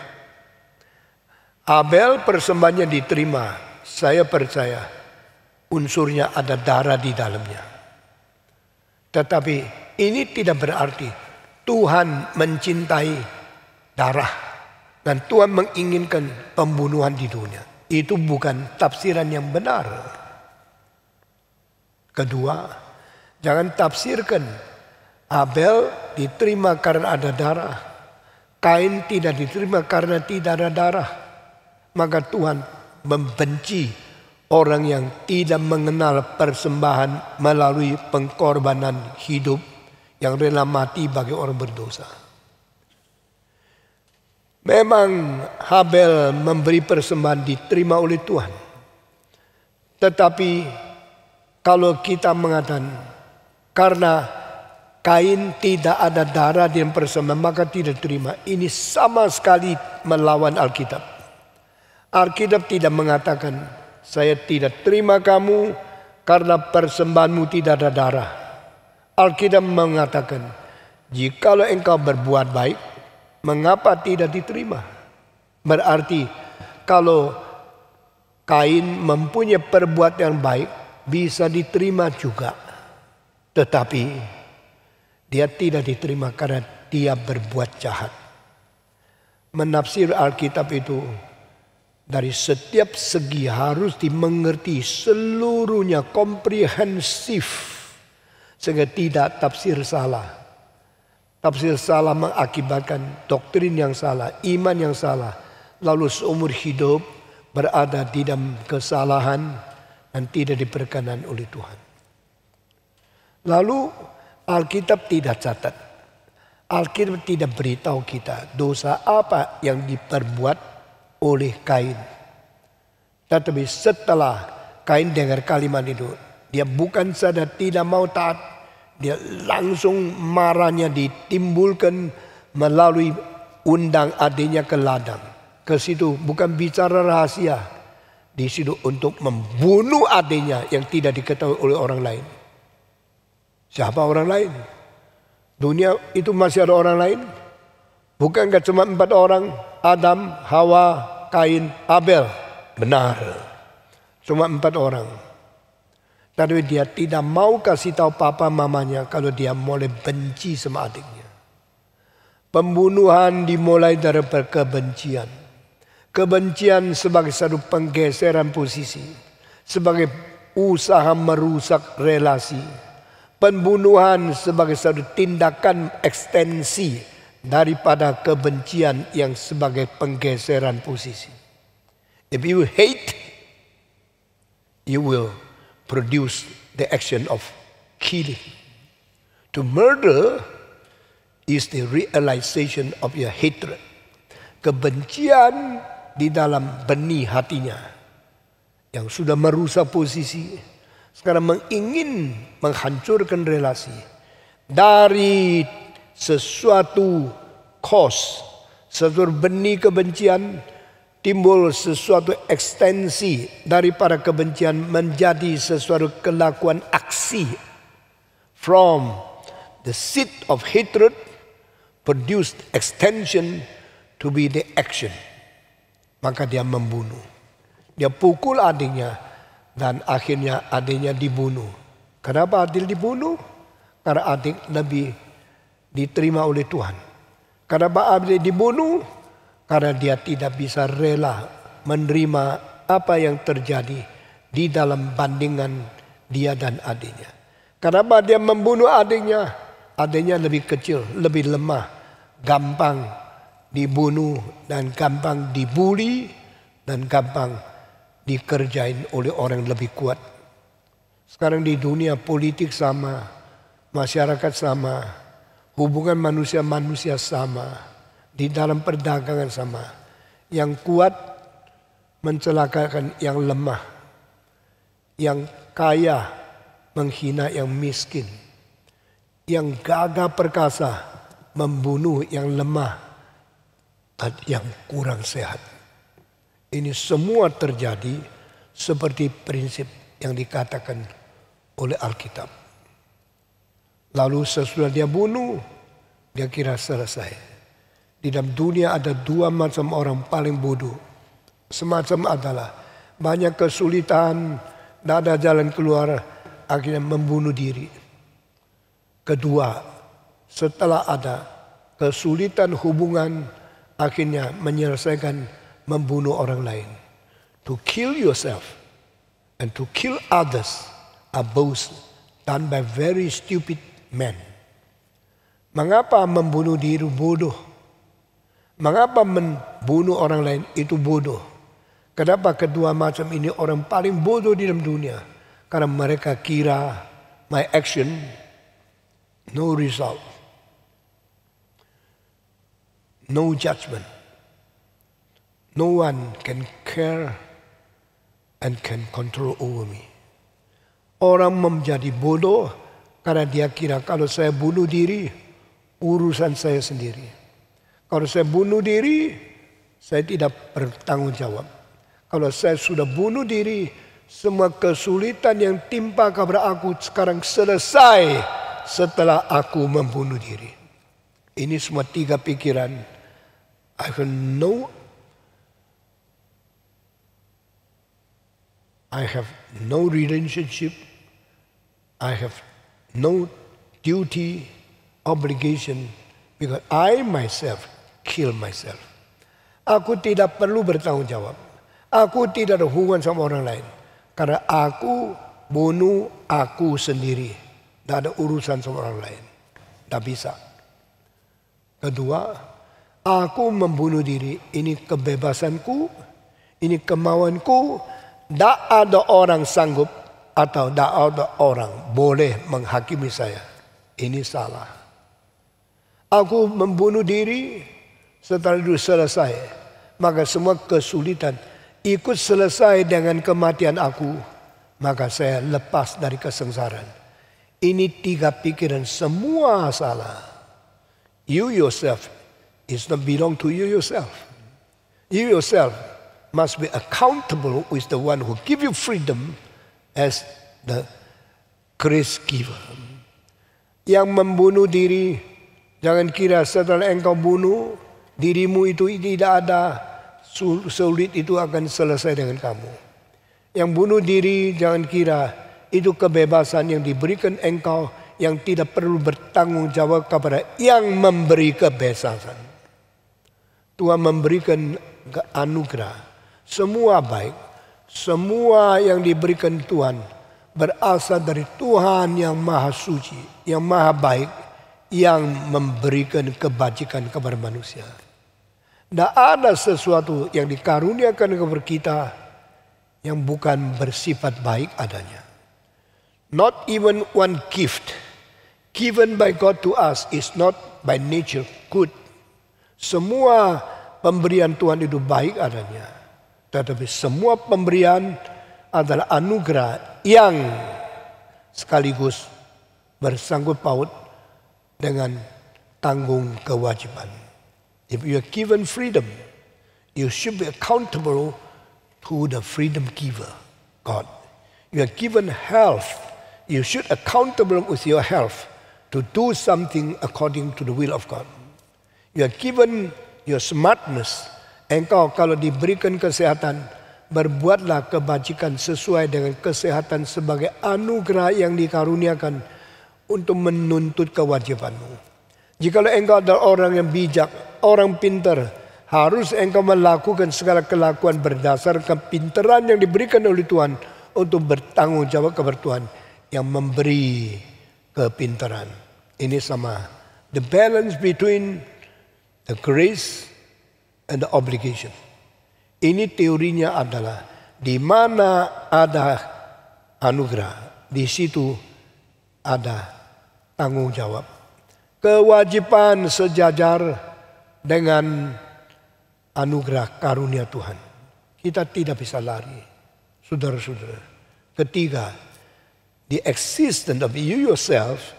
Abel persembahannya diterima. Saya percaya unsurnya ada darah di dalamnya. Tetapi ini tidak berarti Tuhan mencintai darah dan Tuhan menginginkan pembunuhan di dunia. Itu bukan tafsiran yang benar. Kedua, jangan tafsirkan Abel diterima karena ada darah, Kain tidak diterima karena tidak ada darah. Maka Tuhan membenci orang yang tidak mengenal persembahan melalui pengorbanan hidup yang rela mati bagi orang berdosa. Memang Habel memberi persembahan diterima oleh Tuhan. Tetapi kalau kita mengatakan karena Kain tidak ada darah di persembahan maka tidak terima, ini sama sekali melawan Alkitab. Alkitab tidak mengatakan saya tidak terima kamu karena persembahanmu tidak ada darah. Alkitab mengatakan jikalau engkau berbuat baik, mengapa tidak diterima? Berarti kalau Kain mempunyai perbuatan baik, bisa diterima juga. Tetapi dia tidak diterima karena dia berbuat jahat. Menafsir Alkitab itu dari setiap segi harus dimengerti seluruhnya, komprehensif, sehingga tidak tafsir salah. Tafsir salah mengakibatkan doktrin yang salah, iman yang salah, lalu seumur hidup berada di dalam kesalahan dan tidak diperkenan oleh Tuhan. Lalu Alkitab tidak catat. Alkitab tidak beritahu kita dosa apa yang diperbuat oleh Kain. Tetapi setelah Kain dengar kalimat itu, dia bukan saja tidak mau taat, dia langsung marahnya ditimbulkan melalui undang adiknya ke ladang. Ke situ bukan bicara rahasia. Di situ untuk membunuh adiknya yang tidak diketahui oleh orang lain. Siapa orang lain? Dunia itu masih ada orang lain? Bukankah cuma 4 orang? Adam, Hawa, Kain, Abel. Benar. Cuma 4 orang. Tapi dia tidak mau kasih tahu papa mamanya kalau dia mulai benci sama adiknya. Pembunuhan dimulai dari kebencian. Kebencian sebagai satu penggeseran posisi, sebagai usaha merusak relasi. Pembunuhan sebagai satu tindakan ekstensi daripada kebencian yang sebagai penggeseran posisi. If you hate, you will produce the action of killing. To murder is the realization of your hatred. kebencian di dalam benih hatinya yang sudah merusak posisi, sekarang ingin menghancurkan relasi dari sesuatu cause, sesuatu benih kebencian, timbul sesuatu ekstensi daripada kebencian menjadi sesuatu kelakuan aksi. From the seed of hatred produced extension to be the action. Maka dia membunuh. Dia pukul adiknya dan akhirnya adiknya dibunuh. Kenapa adik dibunuh? Karena adik lebih diterima oleh Tuhan. Kenapa adik dibunuh? Karena dia tidak bisa rela menerima apa yang terjadi di dalam bandingan dia dan adiknya. Kenapa dia membunuh adiknya? Adiknya lebih kecil, lebih lemah, gampang dibunuh dan gampang dibully dan gampang dikerjain oleh orang lebih kuat. Sekarang di dunia politik sama, masyarakat sama, hubungan manusia-manusia sama, di dalam perdagangan sama. Yang kuat mencelakakan yang lemah, yang kaya menghina yang miskin, yang gagah perkasa membunuh yang lemah dan yang kurang sehat. Ini semua terjadi seperti prinsip yang dikatakan oleh Alkitab. Lalu sesudah dia bunuh, dia kira selesai. Di dalam dunia ada dua macam orang paling bodoh. Semacam adalah banyak kesulitan, tidak ada jalan keluar, akhirnya membunuh diri. Kedua, setelah ada kesulitan hubungan, akhirnya menyelesaikan membunuh orang lain. To kill yourself and to kill others are both done by very stupid men. Mengapa membunuh diri bodoh? Mengapa membunuh orang lain itu bodoh? Kenapa kedua macam ini orang paling bodoh di dalam dunia? Karena mereka kira my action no result, no judgment. No one can care and can control over me. Orang menjadi bodoh karena dia kira kalau saya bunuh diri, urusan saya sendiri. Kalau saya bunuh diri, saya tidak bertanggung jawab. Kalau saya sudah bunuh diri, semua kesulitan yang timpa kepada aku sekarang selesai setelah aku membunuh diri. Ini semua tiga pikiran. I have no relationship, I have no duty, obligation, because I myself kill myself. Aku tidak perlu bertanggung jawab. Aku tidak ada hubungan sama orang lain. Karena aku bunuh aku sendiri. Tidak ada urusan sama orang lain. Tidak bisa. Kedua, aku membunuh diri. Ini kebebasanku, ini kemauanku. Tidak ada orang sanggup atau tidak ada orang boleh menghakimi saya. Ini salah. Aku membunuh diri, setelah itu selesai. Maka semua kesulitan ikut selesai dengan kematian aku. Maka saya lepas dari kesengsaraan. Ini tiga pikiran semua salah. You yourself is not belong to you yourself. You yourself must be accountable with the one who give you freedom as the grace giver. Yang membunuh diri, jangan kira setelah engkau bunuh, dirimu itu tidak ada, sulit itu akan selesai dengan kamu. Yang bunuh diri, jangan kira itu kebebasan yang diberikan engkau yang tidak perlu bertanggung jawab kepada yang memberi kebebasan. Tuhan memberikan anugerah. Semua baik, semua yang diberikan Tuhan berasal dari Tuhan yang maha suci, yang maha baik, yang memberikan kebajikan kepada manusia. Tidak ada sesuatu yang dikaruniakan kepada kita yang bukan bersifat baik adanya. Not even one gift given by God to us is not by nature good. Semua pemberian Tuhan itu baik adanya. Tetapi semua pemberian adalah anugerah yang sekaligus bersangkut paut dengan tanggung kewajiban. If you are given freedom, you should be accountable to the freedom giver, God. You are given health, you should accountable with your health to do something according to the will of God. You are given your smartness, engkau kalau diberikan kesehatan, berbuatlah kebajikan sesuai dengan kesehatan sebagai anugerah yang dikaruniakan untuk menuntut kewajibanmu. Jikalau engkau adalah orang yang bijak, orang pintar, harus engkau melakukan segala kelakuan berdasarkan pintaran yang diberikan oleh Tuhan untuk bertanggung jawab kepada Tuhan yang memberi kepintaran. Ini sama. The balance between the grace and the obligation. Ini teorinya adalah di mana ada anugerah, di situ ada tanggung jawab. Kewajiban sejajar dengan anugerah karunia Tuhan. Kita tidak bisa lari. Saudara-saudara. Ketiga, the existence of you yourself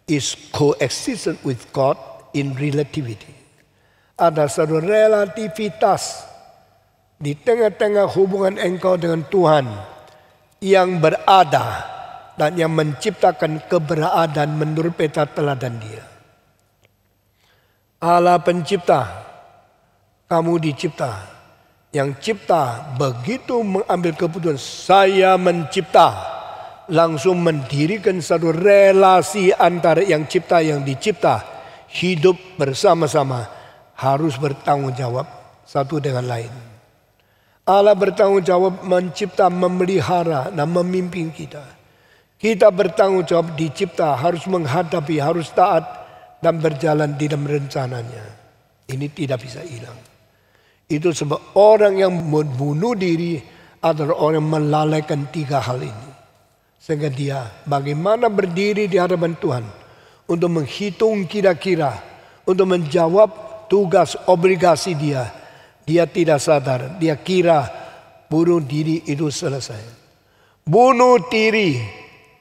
is coexistent with God in relativity. Ada satu relativitas di tengah-tengah hubungan engkau dengan Tuhan yang berada dan yang menciptakan keberadaan menurut peta teladan Dia. Allah pencipta, kamu dicipta. Yang cipta begitu mengambil keputusan, saya mencipta, langsung mendirikan satu relasi antara yang cipta yang dicipta, hidup bersama-sama, harus bertanggung jawab satu dengan lain. Allah bertanggung jawab mencipta, memelihara dan memimpin kita. Kita bertanggung jawab dicipta, harus menghadapi, harus taat dan berjalan di dalam rencananya. Ini tidak bisa hilang. Itu sebab orang yang membunuh diri adalah orang yang melalaikan tiga hal ini. Sehingga dia bagaimana berdiri di hadapan Tuhan untuk menghitung kira-kira, untuk menjawab tugas obligasi dia. Dia tidak sadar, dia kira bunuh diri itu selesai. Bunuh diri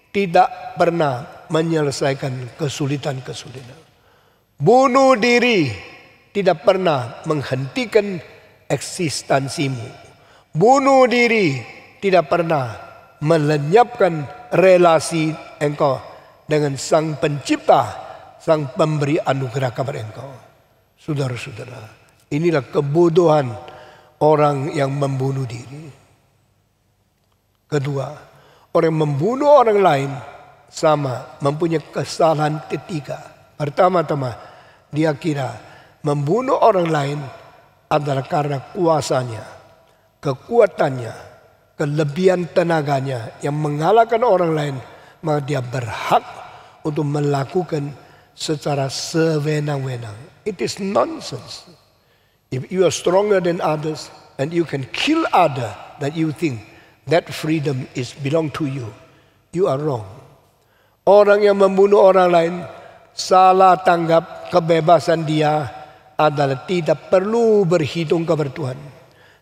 tidak pernah menyelesaikan kesulitan-kesulitan. Bunuh diri tidak pernah menghentikan eksistensimu. Bunuh diri tidak pernah melenyapkan relasi engkau dengan Sang Pencipta, Sang Pemberi anugerah kepada engkau. Saudara-saudara, inilah kebodohan orang yang membunuh diri. Kedua, orang yang membunuh orang lain sama mempunyai kesalahan ketiga. Pertama-tama, dia kira membunuh orang lain adalah karena kuasanya, kekuatannya, kelebihan tenaganya yang mengalahkan orang lain, maka dia berhak untuk melakukan secara sewenang-wenang. It is nonsense. If you are stronger than others and you can kill others, that you think that freedom is belong to you, you are wrong. Orang yang membunuh orang lain salah tanggap kebebasan dia adalah tidak perlu berhitung kepada Tuhan.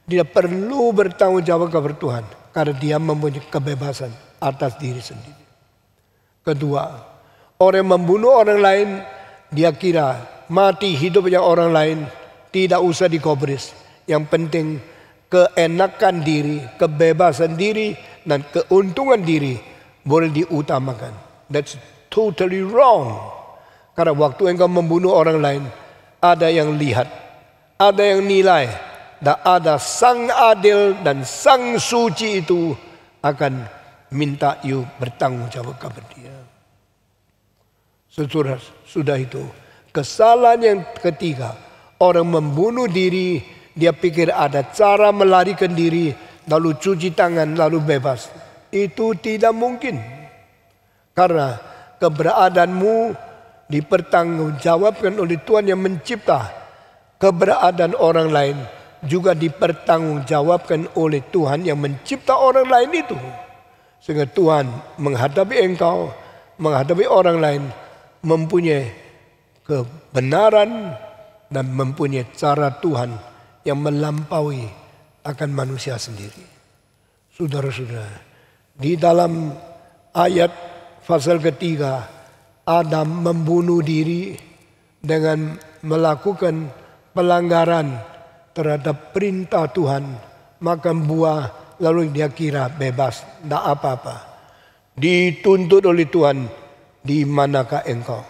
Tidak perlu bertanggung jawab kepada Tuhan. Karena dia mempunyai kebebasan atas diri sendiri. Kedua, orang yang membunuh orang lain, dia kira mati hidupnya orang lain tidak usah dikobris. Yang penting keenakan diri, kebebasan diri, dan keuntungan diri boleh diutamakan. That's totally wrong. Karena waktu engkau membunuh orang lain, ada yang lihat, ada yang nilai, dan ada Sang Adil dan Sang Suci itu akan minta you bertanggung jawab kepada dia. Sudah itu, kesalahan yang ketiga, orang membunuh diri, dia pikir ada cara melarikan diri, lalu cuci tangan, lalu bebas. Itu tidak mungkin. Karena keberadaanmu dipertanggungjawabkan oleh Tuhan yang mencipta. Keberadaan orang lain juga dipertanggungjawabkan oleh Tuhan yang mencipta orang lain itu. Sehingga Tuhan menghadapi engkau, menghadapi orang lain, mempunyai kebenaran dan mempunyai cara Tuhan yang melampaui akan manusia sendiri. Saudara-saudara, di dalam ayat pasal ketiga, Adam membunuh diri dengan melakukan pelanggaran terhadap perintah Tuhan, makan buah, lalu dia kira bebas, tidak apa-apa. Dituntut oleh Tuhan, di manakah engkau?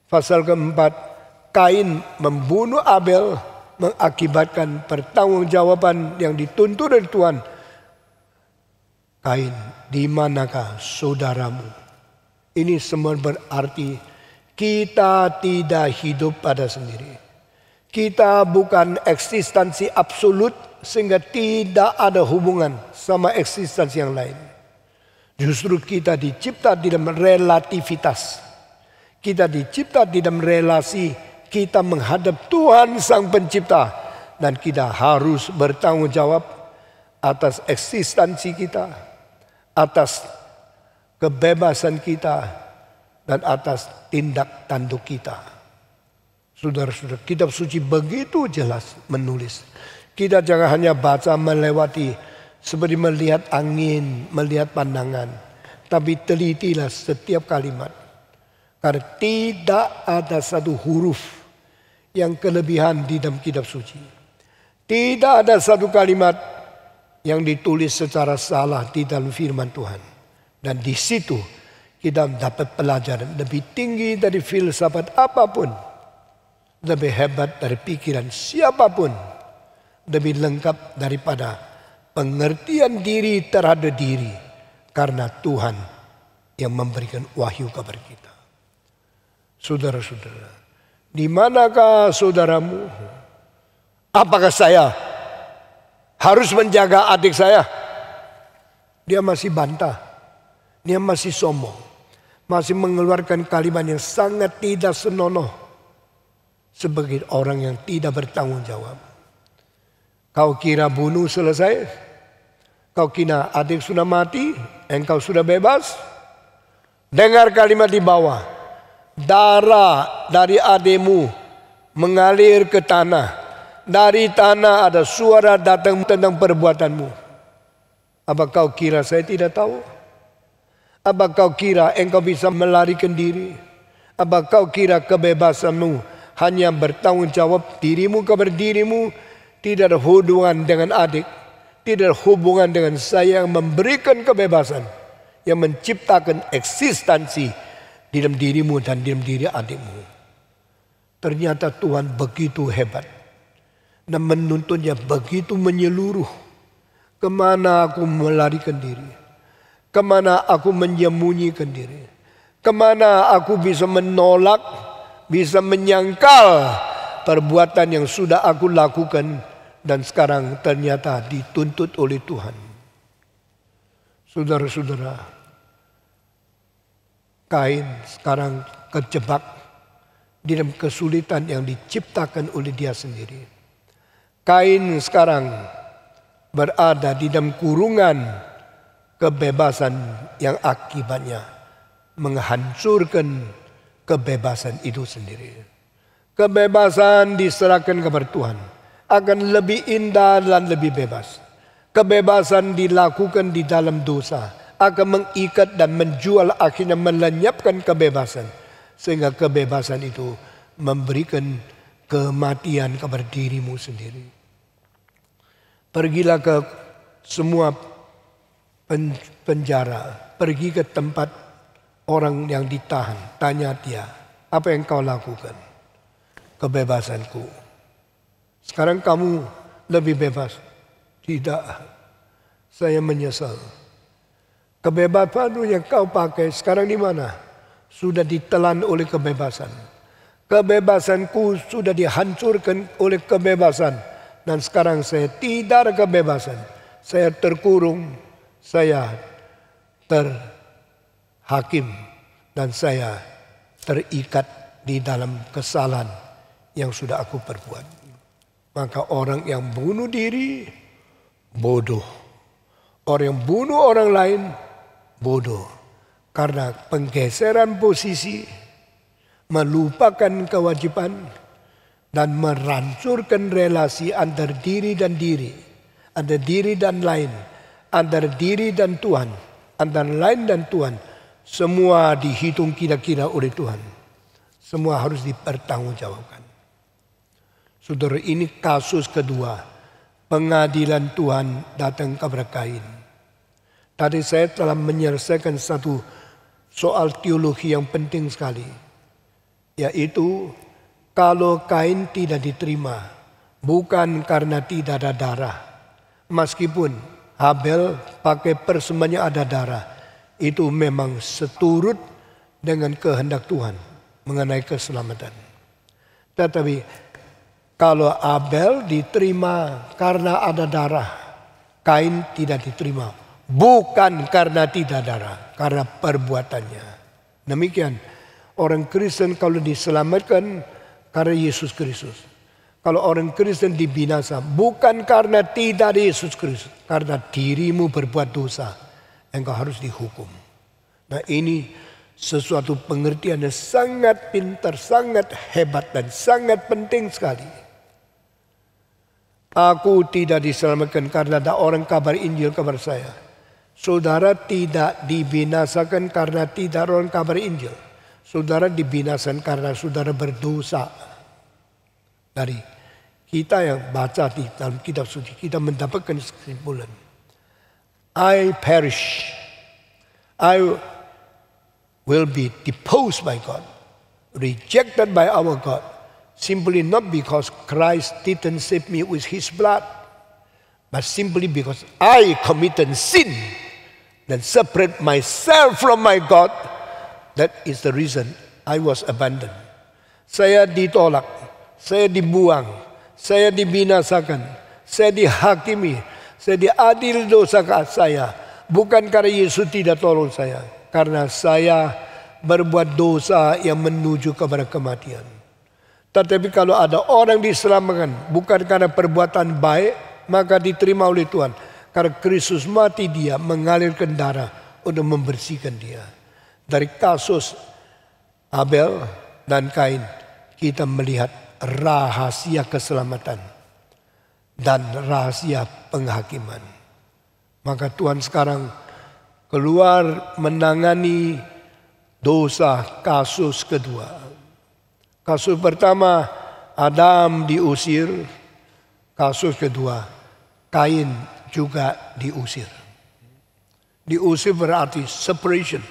Pasal keempat, Kain membunuh Abel, mengakibatkan pertanggungjawaban yang dituntut oleh Tuhan. Kain, di manakah saudaramu? Ini semua berarti kita tidak hidup pada sendiri. Kita bukan eksistensi absolut sehingga tidak ada hubungan sama eksistensi yang lain. Justru kita dicipta di dalam relativitas. Kita dicipta di dalam relasi. Kita menghadap Tuhan Sang Pencipta. Dan kita harus bertanggung jawab atas eksistensi kita. Atas kebebasan kita. Dan atas tindak tanduk kita. Saudara-saudara, kitab suci begitu jelas menulis. Kita jangan hanya baca melewati seperti melihat angin, melihat pandangan. Tapi telitilah setiap kalimat. Karena tidak ada satu huruf yang kelebihan di dalam kitab suci. Tidak ada satu kalimat yang ditulis secara salah di dalam firman Tuhan. Dan di situ kita dapat pelajaran lebih tinggi dari filsafat apapun. Lebih hebat dari pikiran siapapun. Lebih lengkap daripada pengertian diri terhadap diri. Karena Tuhan yang memberikan wahyu kepada kita. Saudara-saudara, di manakah saudaramu? Apakah saya harus menjaga adik saya? Dia masih bantah. Dia masih sombong. Masih mengeluarkan kalimat yang sangat tidak senonoh. Sebagai orang yang tidak bertanggung jawab. Kau kira bunuh selesai? Kau kira adik sudah mati? Engkau sudah bebas? Dengar kalimat di bawah. Darah dari adikmu mengalir ke tanah. Dari tanah ada suara datang tentang perbuatanmu. Apa kau kira saya tidak tahu? Apa kau kira engkau bisa melarikan diri? Apa kau kira kebebasanmu hanya bertanggung jawab dirimu kepada dirimu? Tidak ada hubungan dengan adik. Tidak ada hubungan dengan saya yang memberikan kebebasan. Yang menciptakan eksistensi di dalam dirimu dan di dalam diri adikmu. Ternyata Tuhan begitu hebat. Dan menuntunnya begitu menyeluruh. Kemana aku melarikan diri? Kemana aku menyembunyikan diri? Kemana aku bisa menolak, bisa menyangkal perbuatan yang sudah aku lakukan dan sekarang ternyata dituntut oleh Tuhan. Saudara-saudara, Kain sekarang terjebak di dalam kesulitan yang diciptakan oleh dia sendiri. Kain sekarang berada di dalam kurungan kebebasan yang akibatnya menghancurkan kebebasan itu sendiri. Kebebasan diserahkan kepada Tuhan akan lebih indah dan lebih bebas. Kebebasan dilakukan di dalam dosa akan mengikat dan menjual, akhirnya melenyapkan kebebasan. Sehingga kebebasan itu memberikan kematian kepada dirimu sendiri. Pergilah ke semua penjara, pergi ke tempat orang yang ditahan, tanya dia, apa yang kau lakukan? Kebebasanku. Sekarang kamu lebih bebas. Tidak, saya menyesal. Kebebasan yang kau pakai sekarang di mana? Sudah ditelan oleh kebebasan. Kebebasanku sudah dihancurkan oleh kebebasan. Dan sekarang saya tidak ada kebebasan. Saya terkurung, saya terhakim, dan saya terikat di dalam kesalahan yang sudah aku perbuat. Maka orang yang bunuh diri, bodoh. Orang yang bunuh orang lain, bodoh. Karena penggeseran posisi, melupakan kewajiban, dan merancurkan relasi antara diri dan diri, antara diri dan lain, antara diri dan Tuhan, antara lain dan Tuhan. Semua dihitung kira-kira oleh Tuhan. Semua harus dipertanggungjawabkan. Saudara, ini kasus kedua. Pengadilan Tuhan datang kepada Kain. Tadi saya telah menyelesaikan satu soal teologi yang penting sekali. Yaitu kalau Kain tidak diterima bukan karena tidak ada darah. Meskipun Habel pakai persembahannya ada darah. Itu memang seturut dengan kehendak Tuhan mengenai keselamatan. Tetapi kalau Abel diterima karena ada darah, Kain tidak diterima. Bukan karena tidak darah, karena perbuatannya. Demikian orang Kristen kalau diselamatkan karena Yesus Kristus. Kalau orang Kristen dibinasa bukan karena tidak ada Yesus Kristus, karena dirimu berbuat dosa, engkau harus dihukum. Nah, ini sesuatu pengertian yang sangat pintar, sangat hebat dan sangat penting sekali. Aku tidak diselamatkan karena ada orang kabar Injil kepada saya. Saudara tidak dibinasakan karena tidak orang kabar Injil. Saudara dibinasakan karena saudara berdosa. Dari kita yang baca di dalam kitab suci, kita mendapatkan kesimpulan. I perish. I will be deposed by God. Rejected by our God. Simply not because Christ didn't save me with his blood. But simply because I committed sin. And separate myself from my God. That is the reason I was abandoned. Saya ditolak. Saya dibuang. Saya dibinasakan. Saya dihakimi. Saya diadil dosa saya. Bukan karena Yesus tidak tolong saya. Karena saya berbuat dosa yang menuju kepada kematian. Tetapi kalau ada orang diselamatkan bukan karena perbuatan baik, maka diterima oleh Tuhan. Karena Kristus mati dia mengalirkan darah untuk membersihkan dia. Dari kasus Abel dan Kain kita melihat rahasia keselamatan dan rahasia penghakiman. Maka Tuhan sekarang keluar menangani dosa kasus kedua. Kasus pertama Adam diusir, kasus kedua Kain juga diusir. Diusir berarti separation,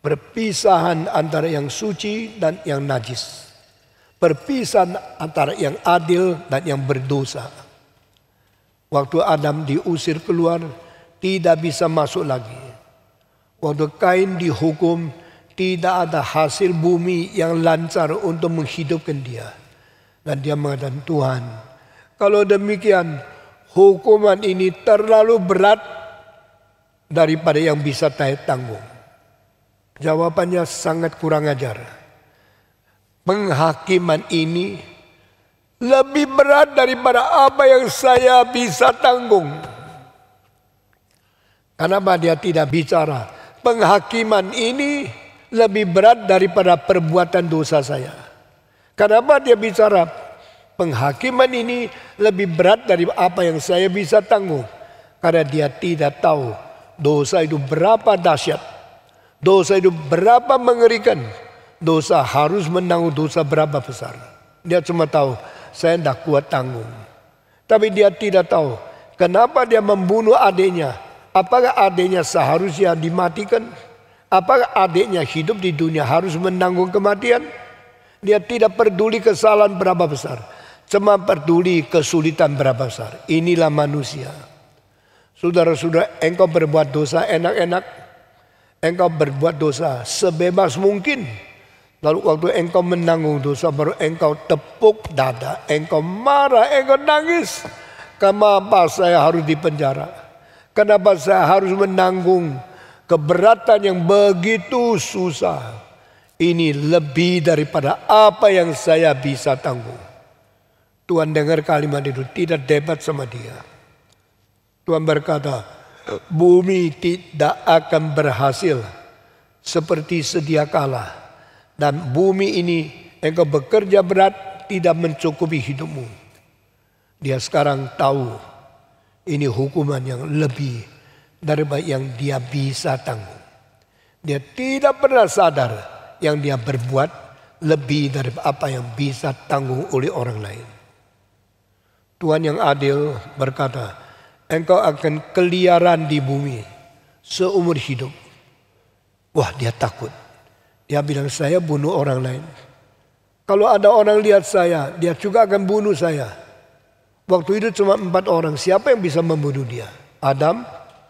perpisahan antara yang suci dan yang najis. Perpisahan antara yang adil dan yang berdosa. Waktu Adam diusir keluar, tidak bisa masuk lagi. Waktu Kain dihukum, tidak ada hasil bumi yang lancar untuk menghidupkan dia. Dan dia mengatakan, Tuhan, kalau demikian, hukuman ini terlalu berat daripada yang bisa saya tanggung. Jawabannya sangat kurang ajar. Penghakiman ini lebih berat daripada apa yang saya bisa tanggung. Kenapa dia tidak bicara? Penghakiman ini lebih berat daripada perbuatan dosa saya. Kenapa dia bicara? Penghakiman ini lebih berat dari apa yang saya bisa tanggung. Karena dia tidak tahu dosa itu berapa dahsyat. Dosa itu berapa mengerikan. Dosa harus menanggung dosa berapa besar. Dia cuma tahu, saya tidak kuat tanggung. Tapi dia tidak tahu, kenapa dia membunuh adiknya. Apakah adiknya seharusnya dimatikan? Apakah adiknya hidup di dunia harus menanggung kematian? Dia tidak peduli kesalahan berapa besar. Cuma peduli kesulitan berapa besar. Inilah manusia. Saudara-saudara, engkau berbuat dosa enak-enak. Engkau berbuat dosa sebebas mungkin. Lalu waktu engkau menanggung dosa baru engkau tepuk dada. Engkau marah, engkau nangis. Kenapa saya harus dipenjara? Kenapa saya harus menanggung keberatan yang begitu susah? Ini lebih daripada apa yang saya bisa tanggung. Tuhan dengar kalimat itu, tidak debat sama dia. Tuhan berkata, bumi tidak akan berhasil seperti sedia kala. Dan bumi ini engkau bekerja berat tidak mencukupi hidupmu. Dia sekarang tahu ini hukuman yang lebih daripada yang dia bisa tanggung. Dia tidak pernah sadar yang dia berbuat lebih dari apa yang bisa tanggung oleh orang lain. Tuhan yang adil berkata, engkau akan keliaran di bumi seumur hidup. Wah, dia takut. Dia bilang, saya bunuh orang lain. Kalau ada orang lihat saya, dia juga akan bunuh saya. Waktu itu cuma 4 orang. Siapa yang bisa membunuh dia? Adam,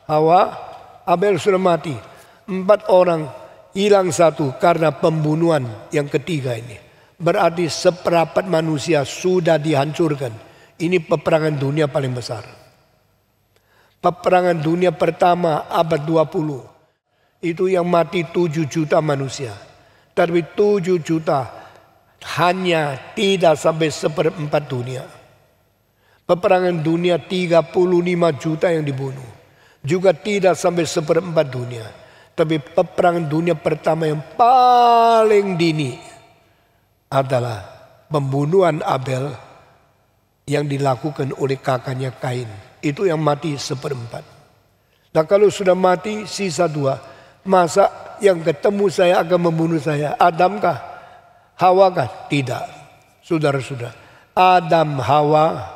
Hawa, Abel sudah mati. 4 orang hilang 1 karena pembunuhan yang ketiga ini. Berarti seperempat manusia sudah dihancurkan. Ini peperangan dunia paling besar. Peperangan dunia pertama abad 20. Itu yang mati 7 juta manusia. Tapi 7 juta hanya tidak sampai seperempat dunia. Peperangan dunia 35 juta yang dibunuh. Juga tidak sampai seperempat dunia. Tapi peperangan dunia pertama yang paling dini adalah pembunuhan Abel yang dilakukan oleh kakaknya Kain. Itu yang mati seperempat. Nah kalau sudah mati sisa 2. Masa yang ketemu saya akan membunuh saya? Adam kah? Hawa kah? Tidak. Saudara-saudara, Adam, Hawa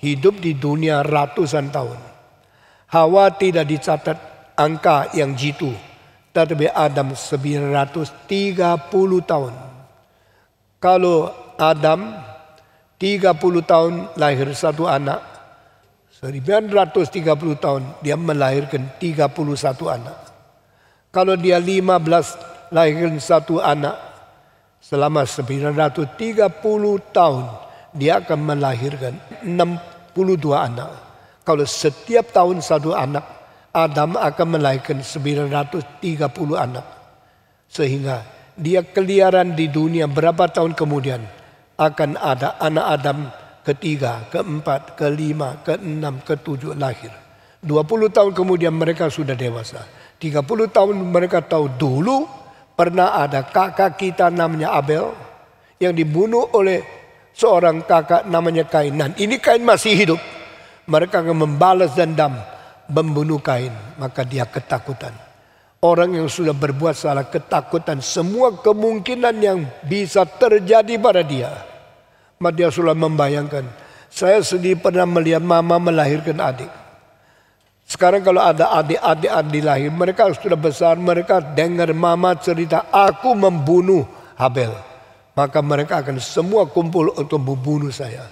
hidup di dunia ratusan tahun. Hawa tidak dicatat angka yang jitu. Tetapi Adam 930 tahun. Kalau Adam 30 tahun lahir 1 anak. 930 tahun dia melahirkan 31 anak. Kalau dia 15 lahirkan 1 anak, selama 930 tahun dia akan melahirkan 62 anak. Kalau setiap tahun 1 anak, Adam akan melahirkan 930 anak. Sehingga dia keliaran di dunia berapa tahun kemudian akan ada anak Adam ketiga, keempat, kelima, keenam, ketujuh lahir. 20 tahun kemudian mereka sudah dewasa. 30 tahun mereka tahu dulu pernah ada kakak kita namanya Abel yang dibunuh oleh seorang kakak namanya Kain. Dan ini Kain masih hidup. Mereka akan membalas dendam membunuh Kain. Maka dia ketakutan. Orang yang sudah berbuat salah ketakutan semua kemungkinan yang bisa terjadi pada dia. Maka dia sudah membayangkan, saya sendiri pernah melihat mama melahirkan adik. Sekarang kalau ada adik-adik lahir, mereka sudah besar, mereka dengar mama cerita, aku membunuh Habel. Maka mereka akan semua kumpul untuk membunuh saya.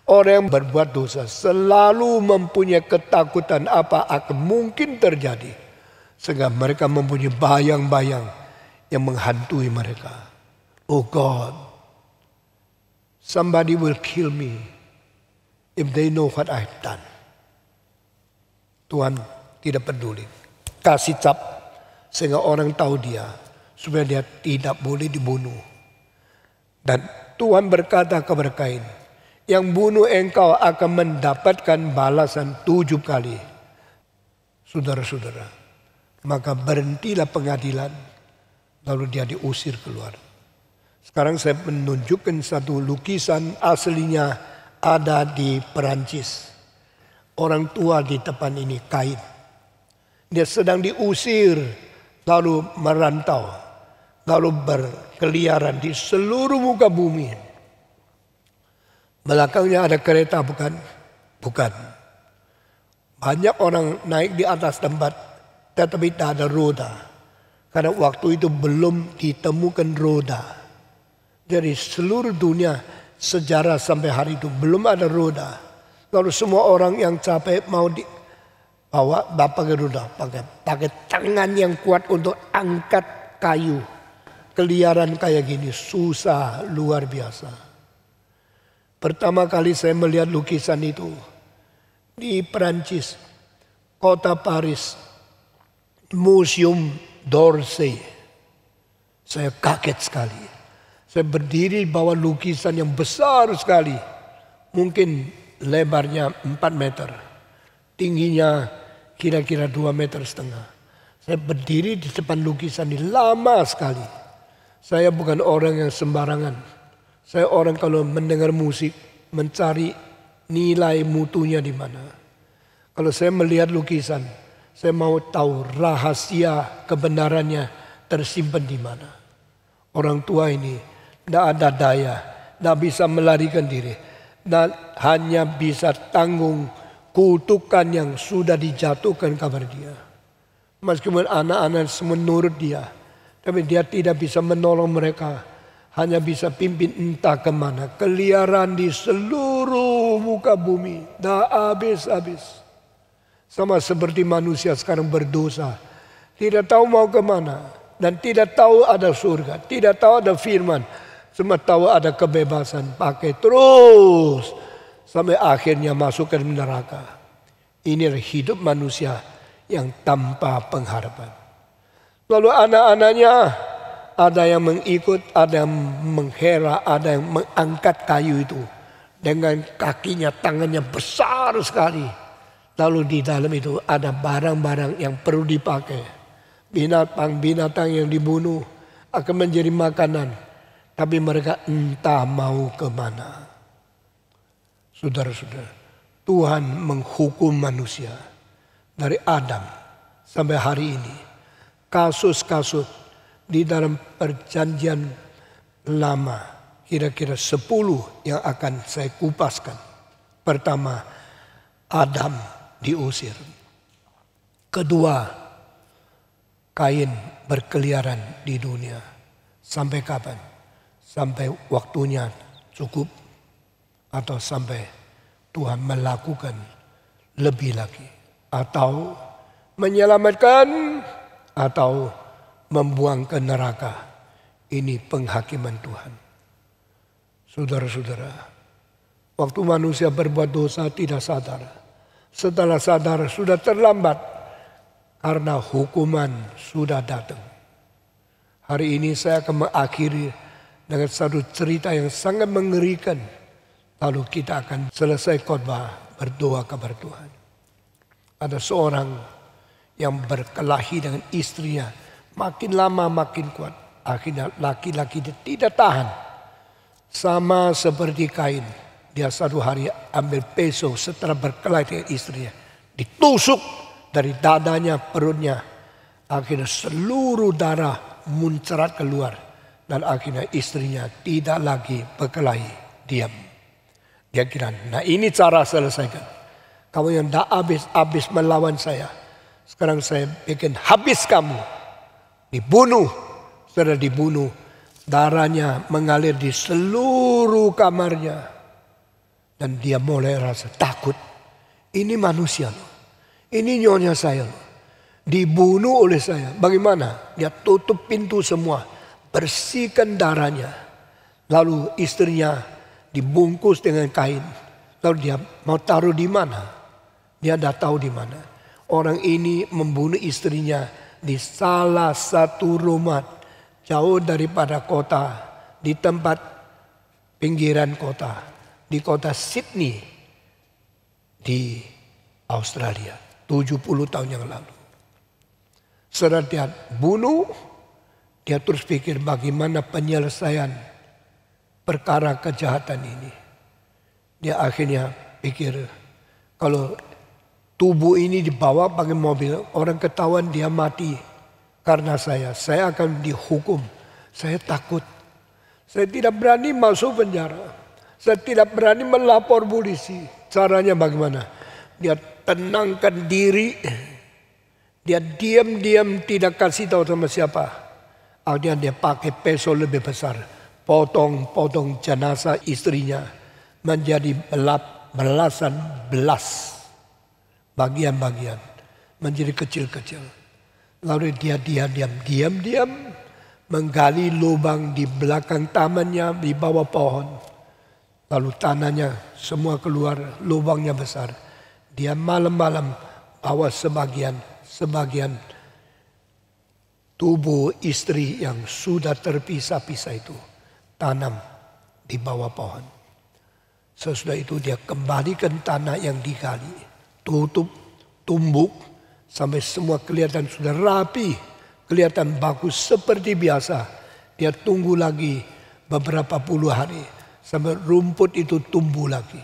Orang yang berbuat dosa selalu mempunyai ketakutan apa akan mungkin terjadi. Sehingga mereka mempunyai bayang-bayang yang menghantui mereka. Oh God, somebody will kill me if they know what I've done. Tuhan tidak peduli. Kasih cap sehingga orang tahu dia supaya dia tidak boleh dibunuh. Dan Tuhan berkata kepada Kain, yang bunuh engkau akan mendapatkan balasan 7 kali. Saudara-saudara, maka berhentilah pengadilan, lalu dia diusir keluar. Sekarang saya menunjukkan satu lukisan aslinya ada di Perancis. Orang tua di depan ini Kain. Dia sedang diusir, lalu merantau, lalu berkeliaran di seluruh muka bumi. Belakangnya ada kereta bukan? Bukan. Banyak orang naik di atas tempat, tetapi tak ada roda. Karena waktu itu belum ditemukan roda. Jadi seluruh dunia sejarah sampai hari itu belum ada roda. Lalu semua orang yang capek mau dibawa pakai roda, pakai tangan yang kuat untuk angkat kayu. Keliaran kayak gini susah luar biasa. Pertama kali saya melihat lukisan itu di Perancis, kota Paris, Museum d'Orsay. Saya kaget sekali. Saya berdiri di bawah lukisan yang besar sekali. Mungkin lebarnya 4 meter. Tingginya kira-kira 2,5 meter. Saya berdiri di depan lukisan ini lama sekali. Saya bukan orang yang sembarangan. Saya orang kalau mendengar musik mencari nilai mutunya di mana. Kalau saya melihat lukisan, saya mau tahu rahasia kebenarannya tersimpan di mana. Orang tua ini tidak ada daya, tidak bisa melarikan diri, dan hanya bisa tanggung kutukan yang sudah dijatuhkan kepada dia. Meskipun anak-anak menurut dia, tapi dia tidak bisa menolong mereka. Hanya bisa pimpin entah kemana. Keliaran di seluruh muka bumi. Dah habis-habis. Sama seperti manusia sekarang berdosa. Tidak tahu mau kemana. Dan tidak tahu ada surga. Tidak tahu ada firman. Cuma tahu ada kebebasan. Pakai terus. Sampai akhirnya masuk ke neraka. Ini adalah hidup manusia yang tanpa pengharapan. Lalu anak-anaknya ada yang mengikut, ada yang menghela, ada yang mengangkat kayu itu dengan kakinya, tangannya besar sekali. Lalu di dalam itu ada barang-barang yang perlu dipakai. Binatang-binatang yang dibunuh akan menjadi makanan. Tapi mereka entah mau kemana. Saudara-saudara, Tuhan menghukum manusia dari Adam sampai hari ini. Kasus-kasus di dalam perjanjian lama kira-kira 10 yang akan saya kupaskan. Pertama, Adam diusir. Kedua, Kain berkeliaran di dunia. Sampai kapan? Sampai waktunya cukup atau sampai Tuhan melakukan lebih lagi, atau menyelamatkan atau membuang ke neraka. Ini penghakiman Tuhan. Saudara-saudara, waktu manusia berbuat dosa tidak sadar. Setelah sadar sudah terlambat karena hukuman sudah datang. Hari ini saya akan mengakhiri dengan satu cerita yang sangat mengerikan. Lalu kita akan selesai khotbah berdoa kepada Tuhan. Ada seorang yang berkelahi dengan istrinya. Makin lama makin kuat. Akhirnya laki-laki dia tidak tahan. Sama seperti Kain. Dia satu hari ambil pisau setelah berkelahi dengan istrinya. Ditusuk dari dadanya, perutnya. Akhirnya seluruh darah muncrat keluar. Dan akhirnya istrinya tidak lagi berkelahi. Diam. Dia kira, nah ini cara selesaikan. Kamu yang tak habis-habis melawan saya. Sekarang saya bikin habis kamu. Dibunuh, sudah dibunuh, darahnya mengalir di seluruh kamarnya. Dan dia mulai rasa takut. Ini manusia loh. Ini nyonya saya loh. Dibunuh oleh saya. Bagaimana? Dia tutup pintu semua. Bersihkan darahnya. Lalu istrinya dibungkus dengan kain. Lalu dia mau taruh di mana? Dia tidak tahu di mana. Orang ini membunuh istrinya di salah satu rumah jauh daripada kota, di tempat pinggiran kota, di kota Sydney di Australia 70 tahun yang lalu. Setelah dia bunuh, dia terus pikir bagaimana penyelesaian perkara kejahatan ini. Dia akhirnya pikir kalau tubuh ini dibawa pakai mobil, orang ketahuan dia mati karena saya akan dihukum. Saya takut. Saya tidak berani masuk penjara. Saya tidak berani melapor polisi. Caranya bagaimana? Dia tenangkan diri. Dia diam-diam tidak kasih tahu sama siapa. Akhirnya dia pakai pisau lebih besar. Potong-potong jenazah istrinya menjadi belasan belas bagian-bagian menjadi kecil-kecil. Lalu dia diam-diam menggali lubang di belakang tamannya di bawah pohon. Lalu tanahnya semua keluar, lubangnya besar. Dia malam-malam bawa sebagian tubuh istri yang sudah terpisah-pisah itu tanam di bawah pohon. Sesudah itu dia kembalikan tanah yang digali. Tutup, tumbuk, sampai semua kelihatan sudah rapi, kelihatan bagus seperti biasa. Dia tunggu lagi beberapa puluh hari. sampai rumput itu tumbuh lagi.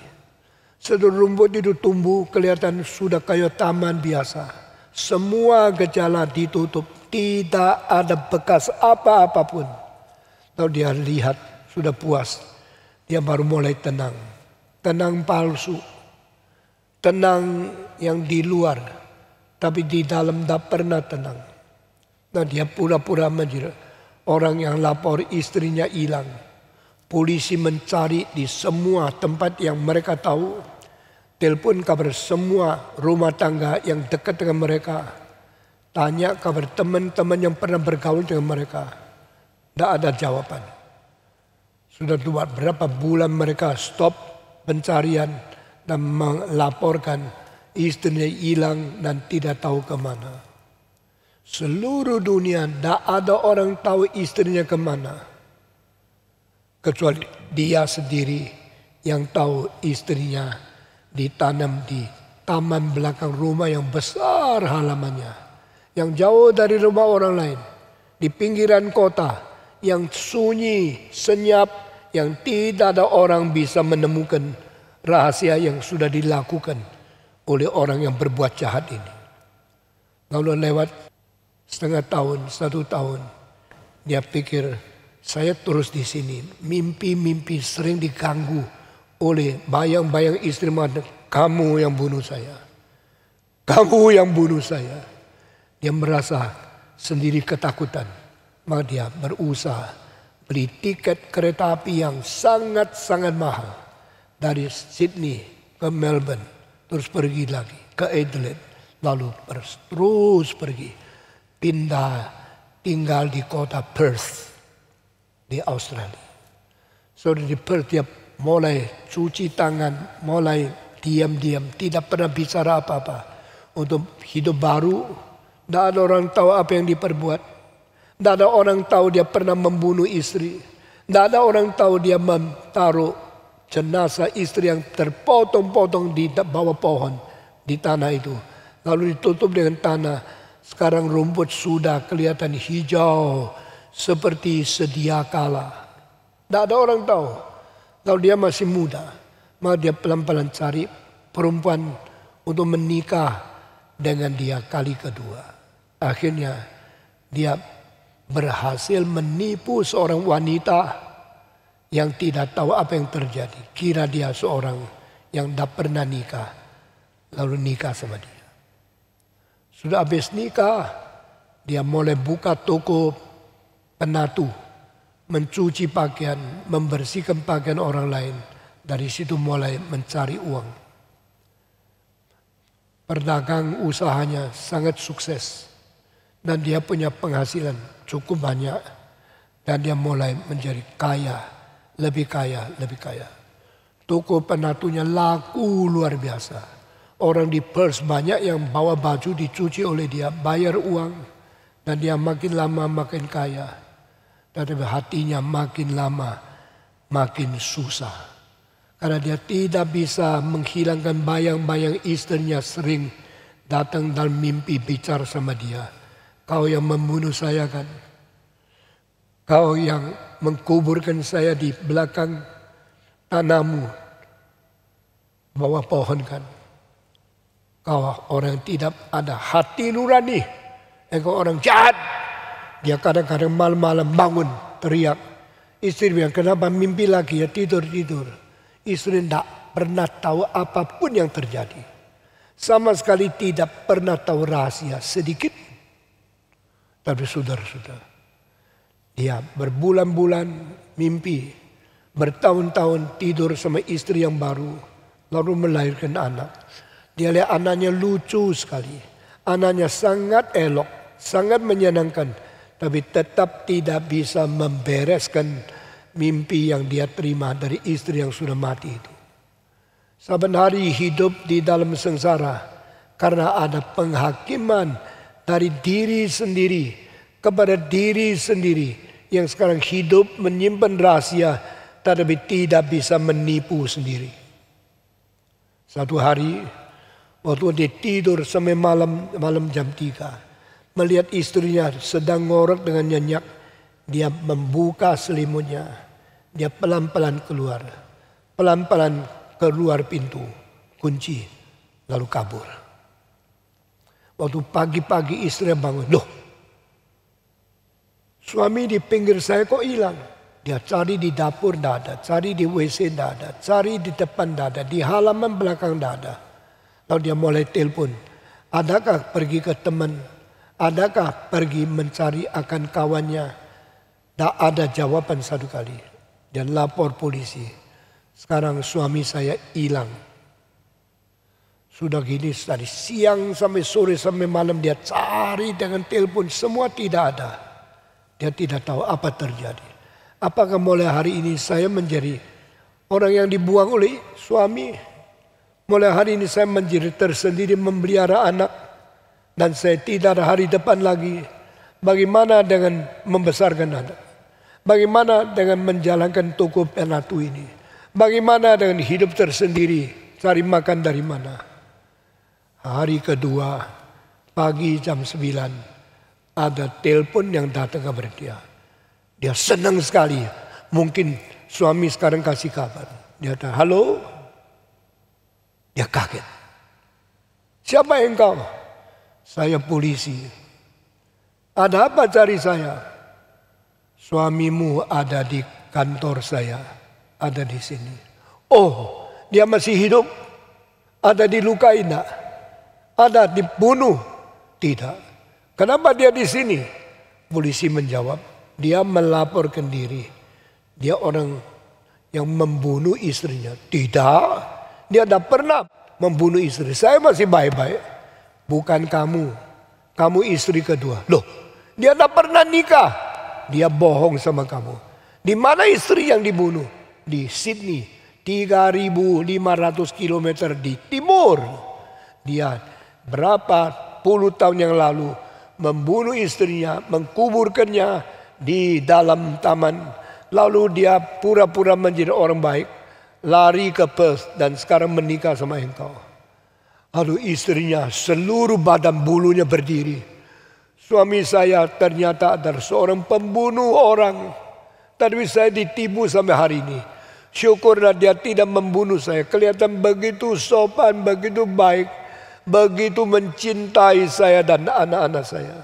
Setelah rumput itu tumbuh kelihatan sudah kayak taman biasa. Semua gejala ditutup, tidak ada bekas apa-apapun. Lalu dia lihat sudah puas, dia baru mulai tenang. Tenang palsu, tenang yang di luar, tapi di dalam tidak pernah tenang. Nah dia pura-pura menjadi orang yang lapor istrinya hilang. Polisi mencari di semua tempat yang mereka tahu. Telepon kabar semua rumah tangga yang dekat dengan mereka. Tanya kabar teman-teman yang pernah bergaul dengan mereka. Tidak ada jawaban. Sudah buat berapa bulan mereka stop pencarian dan melaporkan istrinya hilang dan tidak tahu kemana. Seluruh dunia tidak ada orang tahu istrinya kemana. Kecuali dia sendiri yang tahu istrinya ditanam di taman belakang rumah yang besar halamannya. Yang jauh dari rumah orang lain. Di pinggiran kota yang sunyi, senyap, yang tidak ada orang bisa menemukan rahasia yang sudah dilakukan oleh orang yang berbuat jahat ini. Lalu lewat setengah tahun, 1 tahun, dia pikir, saya terus di sini, mimpi-mimpi sering diganggu oleh bayang-bayang istri mati. Kamu yang bunuh saya. Kamu yang bunuh saya. Dia merasa sendiri ketakutan. Maka dia berusaha beli tiket kereta api yang sangat-sangat mahal. Dari Sydney ke Melbourne. Terus pergi lagi ke Adelaide. Lalu terus pergi. Pindah tinggal di kota Perth. Di Australia. So di Perth dia mulai cuci tangan, mulai diam-diam, tidak pernah bicara apa-apa. Untuk hidup baru, tidak ada orang tahu apa yang diperbuat. Tidak ada orang tahu dia pernah membunuh istri. Tidak ada orang tahu dia menaruh jenazah istri yang terpotong-potong di bawah pohon di tanah itu. Lalu ditutup dengan tanah. Sekarang rumput sudah kelihatan hijau. Seperti sedia kala. Tidak ada orang tahu. Kalau dia masih muda, maka dia pelan-pelan cari perempuan untuk menikah dengan dia kali kedua. Akhirnya dia berhasil menipu seorang wanita yang tidak tahu apa yang terjadi. Kira dia seorang yang tidak pernah nikah. Lalu nikah sama dia. Sudah habis nikah, dia mulai buka toko penatu, mencuci pakaian, membersihkan pakaian orang lain. Dari situ mulai mencari uang. Perdagang usahanya sangat sukses. Dan dia punya penghasilan cukup banyak. Dan dia mulai menjadi kaya, lebih kaya, lebih kaya. Toko penatunya laku luar biasa. Orang di Perth banyak yang bawa baju dicuci oleh dia, bayar uang. Dan dia makin lama makin kaya. Tetapi hatinya makin lama makin susah. Karena dia tidak bisa menghilangkan bayang-bayang istrinya sering datang dalam mimpi bicara sama dia. Kau yang membunuh saya kan? Kau yang mengkuburkan saya di belakang tanahmu. Bawah pohon kan? Kau orang yang tidak ada hati nurani. Engkau orang jahat. Dia kadang-kadang malam-malam bangun, teriak. Istri bilang, kenapa mimpi lagi? Ya tidur-tidur. Istri tidak pernah tahu apapun yang terjadi. Sama sekali tidak pernah tahu rahasia sedikit. Tapi saudara-saudara, dia berbulan-bulan mimpi. Bertahun-tahun tidur sama istri yang baru. Lalu melahirkan anak. Dia lihat anaknya lucu sekali. Anaknya sangat elok, sangat menyenangkan. Tapi tetap tidak bisa membereskan mimpi yang dia terima dari istri yang sudah mati itu. Saban hari hidup di dalam sengsara. Karena ada penghakiman dari diri sendiri kepada diri sendiri. Yang sekarang hidup menyimpan rahasia. Tetapi tidak bisa menipu sendiri. Satu hari waktu dia tidur sampai malam jam 3. Melihat istrinya sedang ngorok dengan nyenyak. Dia membuka selimutnya. Dia pelan-pelan keluar. Pelan-pelan keluar pintu. Kunci. Lalu kabur. Waktu pagi-pagi istri bangun. Loh, suami di pinggir saya kok hilang? Dia cari di dapur tidak ada. Cari di WC tidak ada. Cari di depan tidak ada. Di halaman belakang tidak ada. Lalu dia mulai telepon. Adakah pergi ke teman? Adakah pergi mencari akan kawannya? Tak ada jawaban satu kali. Dia lapor polisi. Sekarang suami saya hilang. Sudah gini dari siang sampai sore sampai malam dia cari dengan telepon. Semua tidak ada. Dia tidak tahu apa terjadi. Apakah mulai hari ini saya menjadi orang yang dibuang oleh suami? Mulai hari ini saya menjadi tersendiri memelihara anak. Dan saya tidak ada hari depan lagi. Bagaimana dengan membesarkan anak? Bagaimana dengan menjalankan toko penatu ini? Bagaimana dengan hidup tersendiri? Cari makan dari mana? Hari kedua, pagi jam 9, ada telepon yang datang kepada dia. Dia senang sekali. Mungkin suami sekarang kasih kabar. Dia kata, halo? Dia kaget. Siapa engkau? Saya polisi. Ada apa cari saya? Suamimu ada di kantor saya. Ada di sini. Oh, dia masih hidup? Ada dilukai enggak? Ada dibunuh? Tidak. Kenapa dia di sini? Polisi menjawab. Dia melaporkan diri. Dia orang yang membunuh istrinya. Tidak. Dia tidak pernah membunuh istri. Saya masih baik-baik. Bukan kamu. Kamu istri kedua. Loh, dia tidak pernah nikah. Dia bohong sama kamu. Di mana istri yang dibunuh? Di Sydney. 3.500 km di timur. Dia berapa puluh tahun yang lalu membunuh istrinya, mengkuburkannya di dalam taman. Lalu dia pura-pura menjadi orang baik. Lari ke Perth dan sekarang menikah sama engkau. Lalu istrinya seluruh badan bulunya berdiri. Suami saya ternyata adalah seorang pembunuh orang. Tapi saya ditipu sampai hari ini. Syukurlah dia tidak membunuh saya. Kelihatan begitu sopan, begitu baik. Begitu mencintai saya dan anak-anak saya.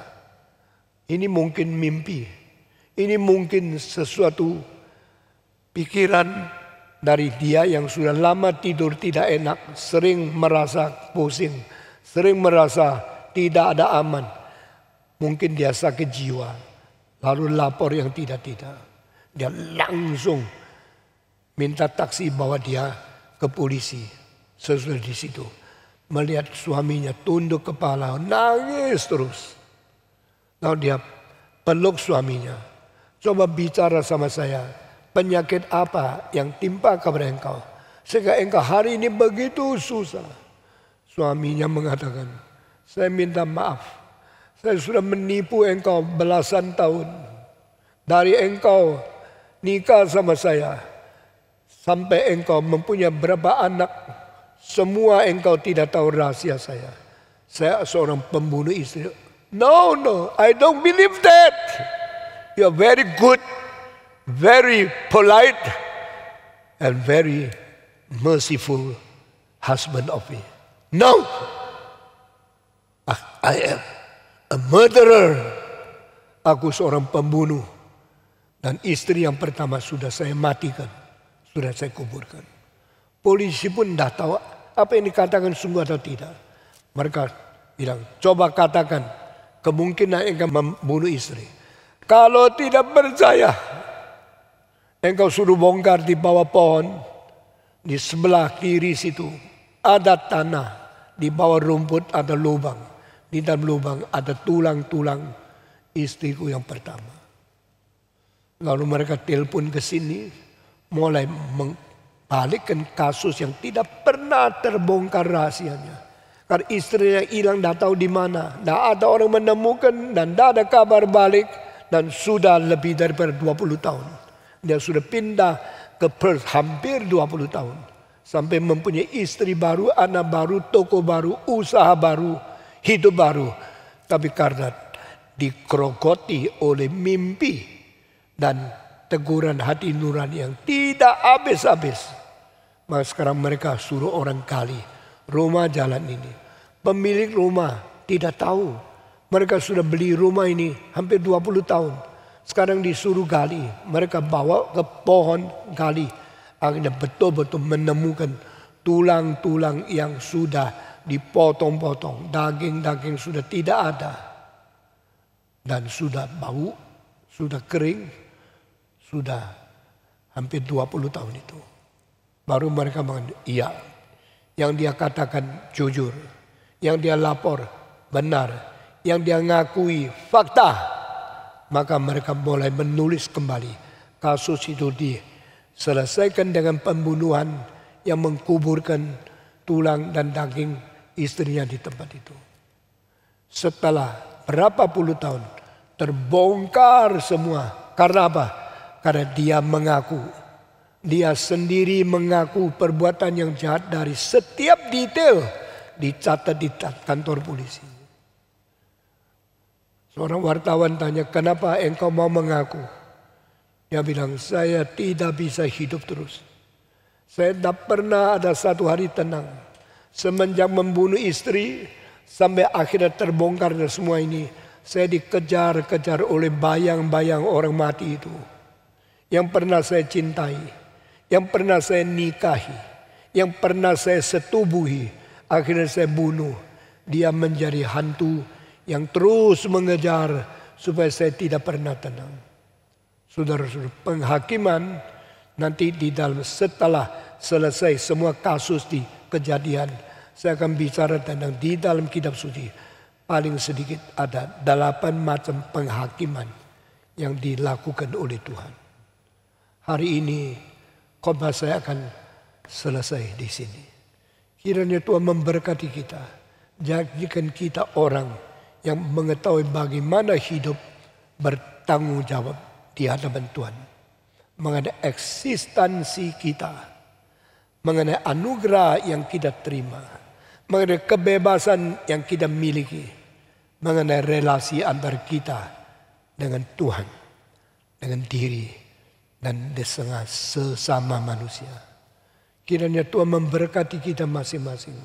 Ini mungkin mimpi. Ini mungkin sesuatu pikiran dari dia yang sudah lama tidur tidak enak. Sering merasa pusing. Sering merasa tidak ada aman. Mungkin dia sakit jiwa. Lalu lapor yang tidak-tidak. Dia langsung minta taksi bawa dia ke polisi. Sesudah di situ. Melihat suaminya tunduk kepala. Nangis terus. Lalu dia peluk suaminya. Coba bicara sama saya. Penyakit apa yang timpa kepada engkau? Sehingga engkau hari ini begitu susah. Suaminya mengatakan. Saya minta maaf. Saya sudah menipu engkau belasan tahun. Dari engkau nikah sama saya. Sampai engkau mempunyai berapa anak. Semua engkau tidak tahu rahasia saya. Saya seorang pembunuh istri. No, I don't believe that. You are very good, very polite, and very merciful husband of me. No, I am a murderer. Aku seorang pembunuh. Dan istri yang pertama sudah saya matikan. Sudah saya kuburkan. Polisi pun tidak tahu apa yang dikatakan sungguh atau tidak. Mereka bilang, coba katakan kemungkinan engkau membunuh istri. Kalau tidak percaya, engkau suruh bongkar di bawah pohon. Di sebelah kiri situ ada tanah. Di bawah rumput ada lubang. Di dalam lubang ada tulang-tulang istriku yang pertama. Lalu mereka telepon ke sini. Mulai membalikkan kasus yang tidak pernah terbongkar rahasianya. Karena istrinya hilang, tidak tahu di mana. Tidak ada orang menemukan dan tidak ada kabar balik. Dan sudah lebih daripada 20 tahun. Dia sudah pindah ke Perth hampir 20 tahun. Sampai mempunyai istri baru, anak baru, toko baru, usaha baru, hidup baru. Tapi karena dikerogoti oleh mimpi dan teguran hati nurani yang tidak habis-habis. Maka sekarang mereka suruh orang gali rumah jalan ini. Pemilik rumah tidak tahu. Mereka sudah beli rumah ini hampir 20 tahun. Sekarang disuruh gali. Mereka bawa ke pohon gali. Akhirnya betul-betul menemukan tulang-tulang yang sudah dipotong-potong. Daging-daging sudah tidak ada. Dan sudah bau, sudah kering, sudah hampir 20 tahun itu. Baru mereka mengatakan, iya, yang dia katakan jujur, yang dia lapor benar, yang dia ngakui fakta. Maka mereka mulai menulis kembali. Kasus itu diselesaikan dengan pembunuhan yang mengkuburkan tulang dan daging istrinya di tempat itu. Setelah berapa puluh tahun terbongkar semua. Karena apa? Karena dia mengaku. Dia sendiri mengaku perbuatan yang jahat dari setiap detail dicatat di kantor polisi. Seorang wartawan tanya, kenapa engkau mau mengaku? Dia bilang, saya tidak bisa hidup terus. Saya tidak pernah ada satu hari tenang. Semenjak membunuh istri sampai akhirnya terbongkar semua ini. Saya dikejar-kejar oleh bayang-bayang orang mati itu. Yang pernah saya cintai. Yang pernah saya nikahi. Yang pernah saya setubuhi. Akhirnya saya bunuh. Dia menjadi hantu yang terus mengejar supaya saya tidak pernah tenang. Saudara-saudara, penghakiman nanti di dalam setelah selesai semua kasus di kejadian, saya akan bicara tentang di dalam kitab suci paling sedikit ada 8 macam penghakiman yang dilakukan oleh Tuhan. Hari ini khotbah saya akan selesai di sini. Kiranya Tuhan memberkati kita, jadikan kita orang yang mengetahui bagaimana hidup bertanggung jawab di hadapan Tuhan. Mengenai eksistensi kita. Mengenai anugerah yang kita terima. Mengenai kebebasan yang kita miliki. Mengenai relasi antara kita dengan Tuhan. Dengan diri. Dan dengan sesama manusia. Kiranya Tuhan memberkati kita masing-masing.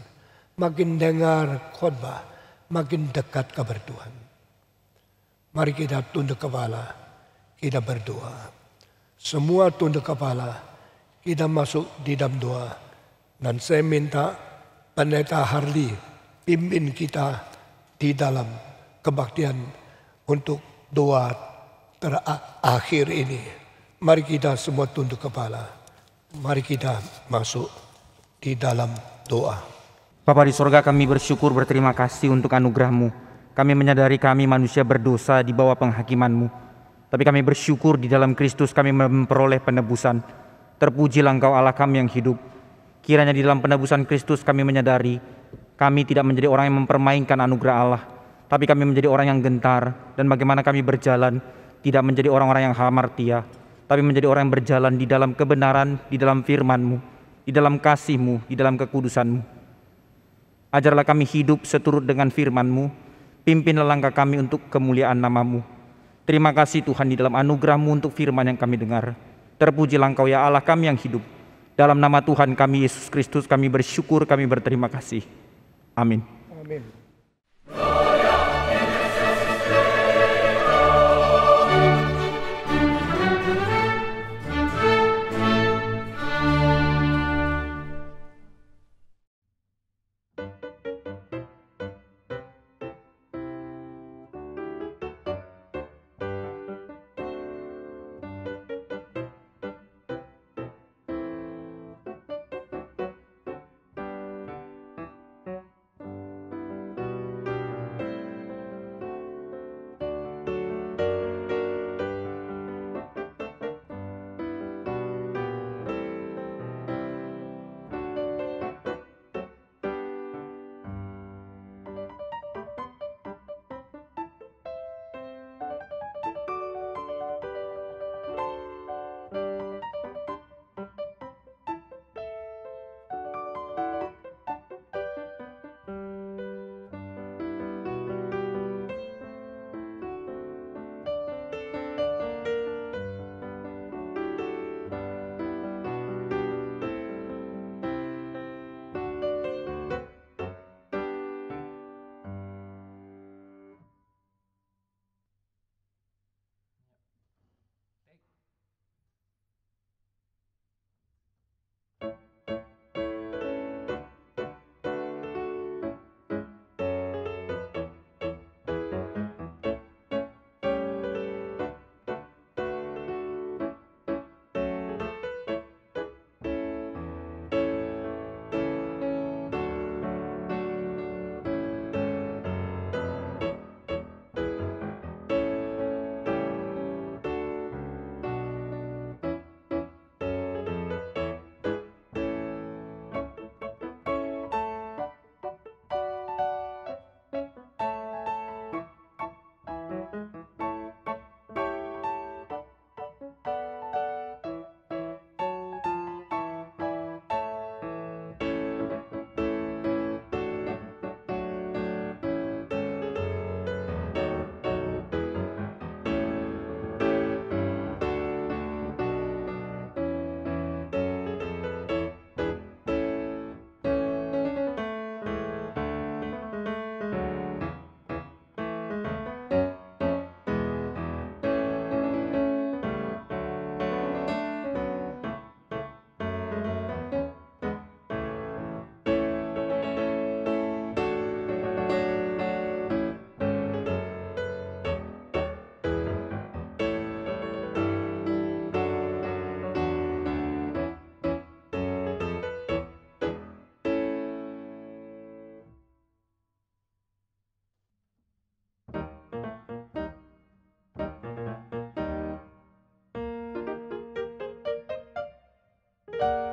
Makin dengar khotbah, makin dekat kepada Tuhan. Mari kita tunduk kepala, kita berdoa. Semua tunduk kepala, kita masuk di dalam doa. Dan saya minta Pendeta Harley pimpin kita di dalam kebaktian untuk doa terakhir ini. Mari kita semua tunduk kepala. Mari kita masuk di dalam doa. Bapa di sorga, kami bersyukur berterima kasih untuk anugerah-Mu. Kami menyadari kami manusia berdosa di bawah penghakiman-Mu. Tapi kami bersyukur di dalam Kristus kami memperoleh penebusan. Terpujilah Engkau Allah kami yang hidup. Kiranya di dalam penebusan Kristus kami menyadari kami tidak menjadi orang yang mempermainkan anugerah Allah. Tapi kami menjadi orang yang gentar. Dan bagaimana kami berjalan tidak menjadi orang-orang yang hamartia. Tapi menjadi orang yang berjalan di dalam kebenaran, di dalam firman-Mu, di dalam kasih-Mu, di dalam kekudusan-Mu. Ajarlah kami hidup seturut dengan firman-Mu. Pimpinlah langkah kami untuk kemuliaan nama-Mu. Terima kasih Tuhan di dalam anugerah-Mu untuk firman yang kami dengar. Terpujilah Engkau ya Allah kami yang hidup. Dalam nama Tuhan kami Yesus Kristus kami bersyukur, kami berterima kasih. Amin. Amin. Tuhan.